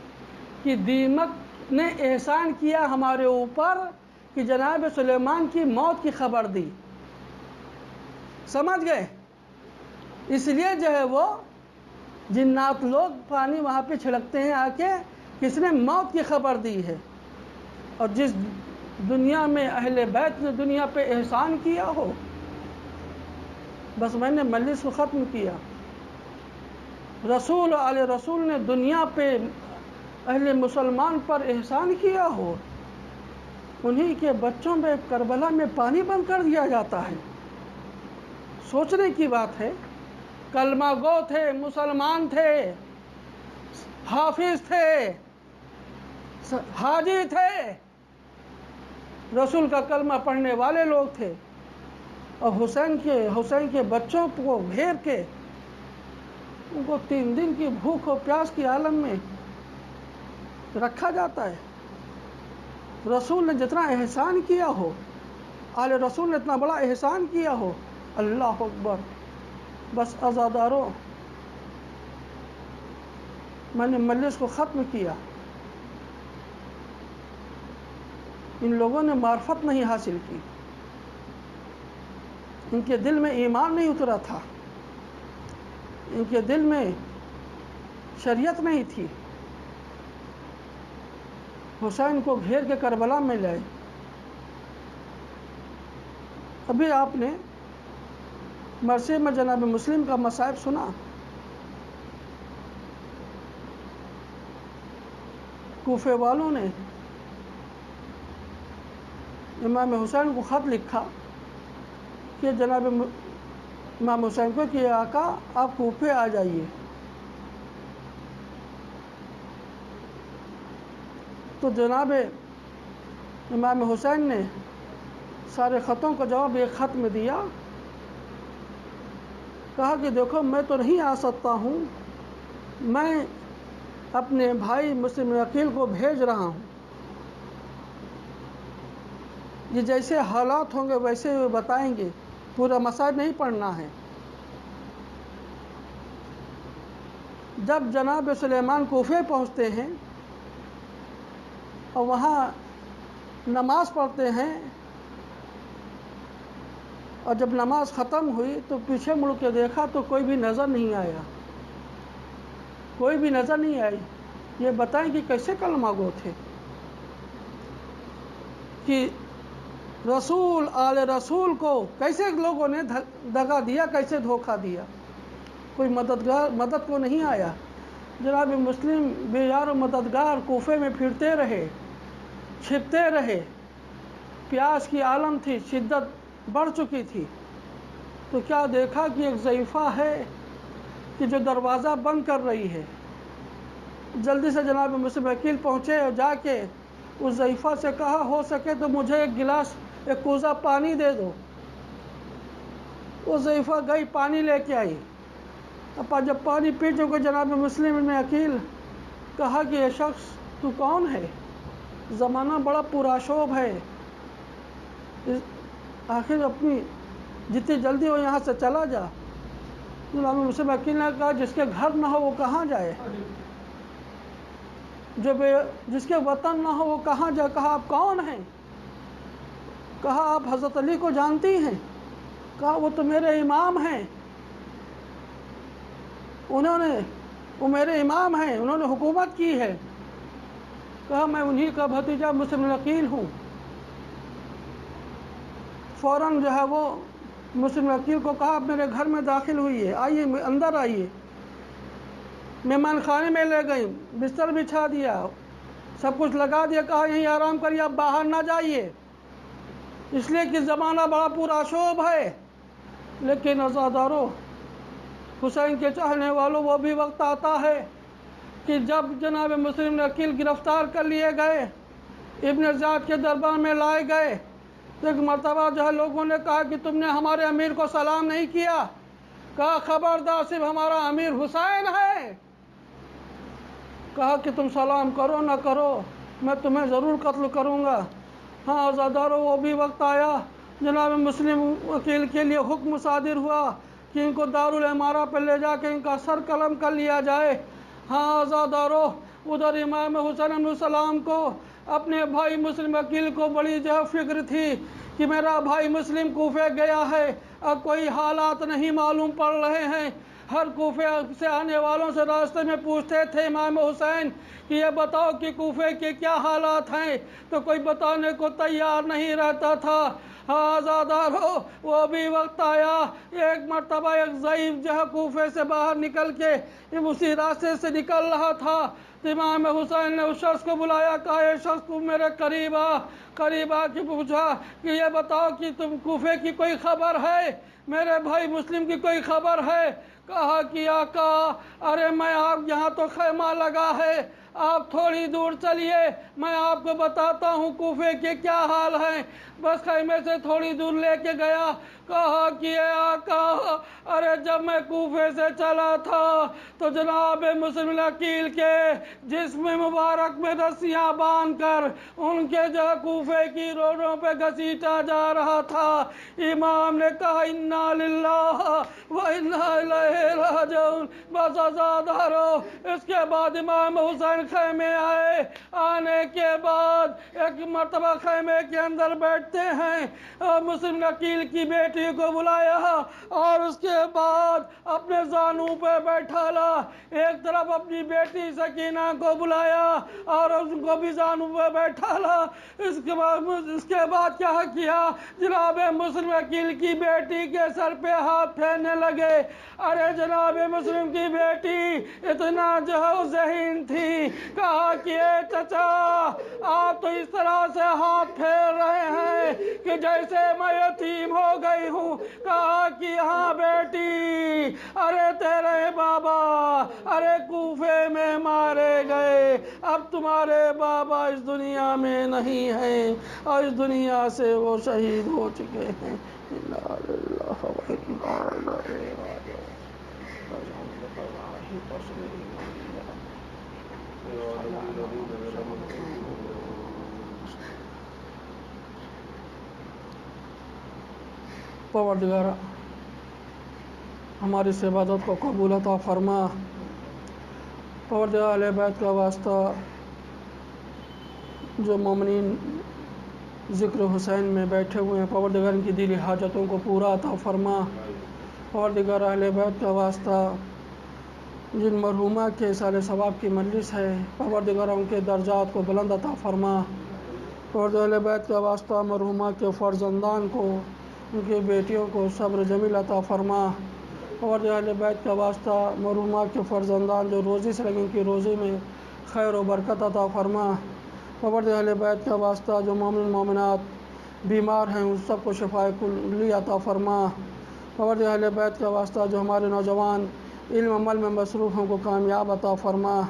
کہ دیمک نے احسان کیا ہمارے اوپر کہ جناب سلیمان کی موت کی خبر دی۔ سمجھ گئے؟ اس لیے جو ہے وہ جنات لوگ پانی وہاں پہ چھڑکتے ہیں آ کے، کس نے موت کی خبر دی ہے۔ اور جس دنیا میں اہل بیت نے دنیا پہ احسان کیا ہو، بس میں نے مجلس کو ختم کیا، رسول آل رسول نے دنیا پہ اہل مسلمان پر احسان کیا ہو، انہی کے بچوں میں کربلا میں پانی بند کر دیا جاتا ہے۔ سوچنے کی بات ہے۔ کلمہ گو تھے، مسلمان تھے، حافظ تھے، حاجی تھے، رسول کا کلمہ پڑھنے والے لوگ تھے، اور حسین کے بچوں کو گھیر کے ان کو 3 دن کی بھوک و پیاس کی عالم میں رکھا جاتا ہے۔ رسول نے جتنا احسان کیا ہو، آل رسول نے اتنا بڑا احسان کیا ہو، اللہ اکبر۔ بس عزاداروں، میں نے مجلس کو ختم کیا۔ ان لوگوں نے معرفت نہیں حاصل کی، ان کے دل میں ایمان نہیں اترا تھا، ان کے دل میں شریعت نہیں تھی۔ حسین کو گھیر کے کربلا میں لائے۔ ابھی آپ نے مرثیے میں جناب مسلم کا مصائب سنا۔ کوفے والوں نے امام حسین کو خط لکھا کہ جناب امام حسین کو کہ آقا آپ کوفے آ جائیے۔ تو جناب امام حسین نے سارے خطوں کا جواب ایک خط میں دیا، کہا کہ دیکھو میں تو نہیں آ سکتا ہوں، میں اپنے بھائی مسلم عقیل کو بھیج رہا ہوں، یہ جیسے حالات ہوں گے ویسے وہ بتائیں گے، پورا مصائب نہیں پڑھنا ہے۔ جب جناب سلیمان کوفے پہنچتے ہیں اور وہاں نماز پڑھتے ہیں، اور جب نماز ختم ہوئی تو پیچھے مڑ کے دیکھا تو کوئی بھی نظر نہیں آیا، کوئی بھی نظر نہیں آئی۔ یہ بتائیں کہ کیسے کلمہ گو تھے، کہ رسول آل رسول کو کیسے لوگوں نے دغا دیا، کیسے دھوکہ دیا، کوئی مدد کو نہیں آیا۔ جناب مسلم بے یار و مددگار کوفے میں پھرتے رہے، چھپتے رہے، پیاس کی عالم تھی، شدت بڑھ چکی تھی، تو کیا دیکھا کہ ایک ضعیفہ ہے کہ جو دروازہ بند کر رہی ہے۔ جلدی سے جناب مسلم عقیل پہنچے اور جا کے اس ضعیفہ سے کہا ہو سکے تو مجھے ایک گلاس، ایک کوزہ پانی دے دو۔ وہ ضعیفہ گئی، پانی لے کے آئی۔ اب جب پانی پی چکے جناب مسلم عقیل کہا کہ یہ شخص تو کون ہے؟ زمانہ بڑا پرآشوب ہے، آخر اپنی جتنی جلدی ہو یہاں سے چلا جا۔ جناب مسلم عقیل نے کہا جس کے گھر نہ ہو وہ کہاں جائے؟ جس کے وطن نہ ہو وہ کہاں جا، کہا آپ کون ہیں؟ کہا آپ حضرت علی کو جانتی ہیں؟ کہا وہ تو میرے امام ہیں، وہ میرے امام ہیں، انہوں نے حکومت کی ہے۔ کہا میں انہی کا بھتیجا مسلم عقیل ہوں۔ فوراً جو ہے وہ مسلم عقیل کو کہا آپ میرے گھر میں داخل ہوئی ہے، آئیے اندر آئیے۔ مہمان خانے میں لے گئی، بستر بچھا دیا، سب کچھ لگا دیا، کہا یہیں آرام کریے، آپ باہر نہ جائیے، اس لیے کہ زمانہ بڑا پرآشوب ہے۔ لیکن عزادارو، حسین کے چاہنے والوں، وہ بھی وقت آتا ہے کہ جب جناب مسلم عقیل گرفتار کر لیے گئے، ابن زیاد کے دربار میں لائے گئے، تو ایک مرتبہ جو ہے لوگوں نے کہا کہ تم نے ہمارے امیر کو سلام نہیں کیا۔ کہا خبردار، صرف ہمارا امیر حسین ہے۔ کہا کہ تم سلام کرو نہ کرو، میں تمہیں ضرور قتل کروں گا۔ ہاں عزادارو، وہ بھی وقت آیا، جناب مسلم عقیل کے لیے حکم صادر ہوا کہ ان کو دارالعمارہ پہ لے جا کے ان کا سر قلم کر لیا جائے۔ ہاں عزادارو، ادھر امام حسین علیہ السلام کو اپنے بھائی مسلم عقیل کو بڑی جو ہے فکر تھی کہ میرا بھائی مسلم کوفے گیا ہے، اب کوئی حالات نہیں معلوم پڑ رہے ہیں۔ ہر کوفے سے آنے والوں سے راستے میں پوچھتے تھے امام حسین کہ یہ بتاؤ کہ کوفے کے کیا حالات ہیں، تو کوئی بتانے کو تیار نہیں رہتا تھا۔ آزادارو، وہ بھی وقت آیا، ایک مرتبہ ایک ضعیف جو ہے کوفے سے باہر نکل کے اسی راستے سے نکل رہا تھا، تو امام حسین نے اس شخص کو بلایا، کہا یہ شخص کو میرے قریب آ کے پوچھا کہ یہ بتاؤ کہ تم کوفے کی کوئی خبر ہے، میرے بھائی مسلم کی کوئی خبر ہے؟ کہا کہ آقا، ارے میں آپ یہاں تو خیمہ لگا ہے، آپ تھوڑی دور چلیے، میں آپ کو بتاتا ہوں کوفے کے کیا حال ہیں۔ بس خیمے سے تھوڑی دور لے کے گیا، کہا کہ اے آقا، ارے جب میں کوفے سے چلا تھا تو جناب مسلم عقیل کے جسم مبارک میں رسیاں باندھ کر ان کے جو کوفے کی روڈوں پہ گھسیٹا جا رہا تھا۔ امام نے کہا انا للہ و انا الیہ راجعون۔ بس عزادارو، اس کے بعد امام حسین خیمے آئے، آنے کے بعد ایک مرتبہ خیمے کے اندر بیٹھتے ہیں اور مسلم عقیل کی بیٹی کو بلایا اور اس کے بعد اپنے زانو پہ بیٹھا لا، ایک طرف اپنی بیٹی سکینہ کو بلایا اور ان کو بھی زانو پہ بیٹھا لا۔ اس کے بعد کیا جناب مسلم عقیل کی بیٹی کے سر پہ ہاتھ پھیرنے لگے۔ ارے جناب مسلم کی بیٹی اتنا جو ہے ذہین تھی، کہا کہ اے چچا، آپ تو اس طرح سے ہاتھ پھیر رہے ہیں کہ جیسے میں یتیم ہو گئی ہوں۔ کہا کہ ہاں بیٹی، ارے تیرے بابا ارے کوفے میں مارے گئے، اب تمہارے بابا اس دنیا میں نہیں ہیں اور اس دنیا سے وہ شہید ہو چکے ہیں۔ انا للہ و انا الیہ راجعون۔ پروردگارا، ہماری اس عبادت کو قبول عطا فرما۔ پروردگار اہل بیت کا واسطہ جو مومنین ذکر حسین میں بیٹھے ہوئے ہیں، پروردگار ان کی دلی حاجتوں کو پورا عطا فرما۔ پروردگار اہل بیت کا واسطہ جن مرحومہ کے اصال ثواب کی مجلس ہے، پروردگار ان کے درجات کو بلند عطا فرما۔ پروردگار اہل بیت کا واسطہ مرحومہ کے فرزندان کو، ان کی بیٹیوں کو صبر جمیل عطا فرما۔ پروردگار اہل بیت کا واسطہ مرحومہ کے فرزندان جو روزی سے لگے، ان کی روزی میں خیر و برکت عطا فرما۔ پروردگار اہل بیت کا واسطہ جو مومن مومنات بیمار ہیں، ان سب کو شفائے کلی عطا فرما۔ پروردگار اہل بیت کا واسطہ جو ہمارے نوجوان علم عمل میں مصروف ہیں، ان کو کامیاب عطا فرما۔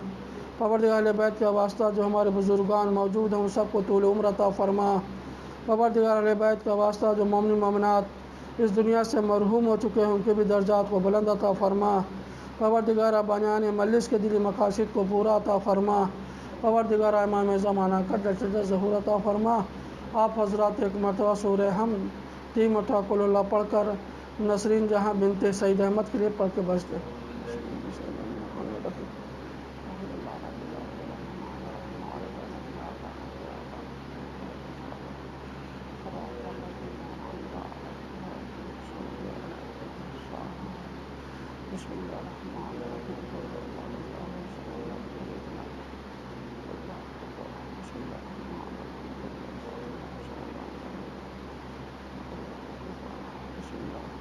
پروردگار اہل بیت کا واسطہ جو ہمارے بزرگان موجود ہیں، ان سب کو طول عمر عطا فرما۔ پروردگار اہل بیت کا واسطہ جو مومن مومنات اس دنیا سے مرحوم ہو چکے ہیں، ان کے بھی درجات کو بلند عطا فرما۔ پروردگار بانیان مجلس کے دلی مقاصد کو پورا عطا فرما۔ پروردگار امام زمانہ کا ظہور عطا فرما۔ آپ حضرات ایک مرتبہ سورہ حمد 3 مرتبہ قل اللہ پڑھ کر نسرین جہاں بنت سعید احمد کے لیے پڑھ کے بس دیں۔ بسم اللہ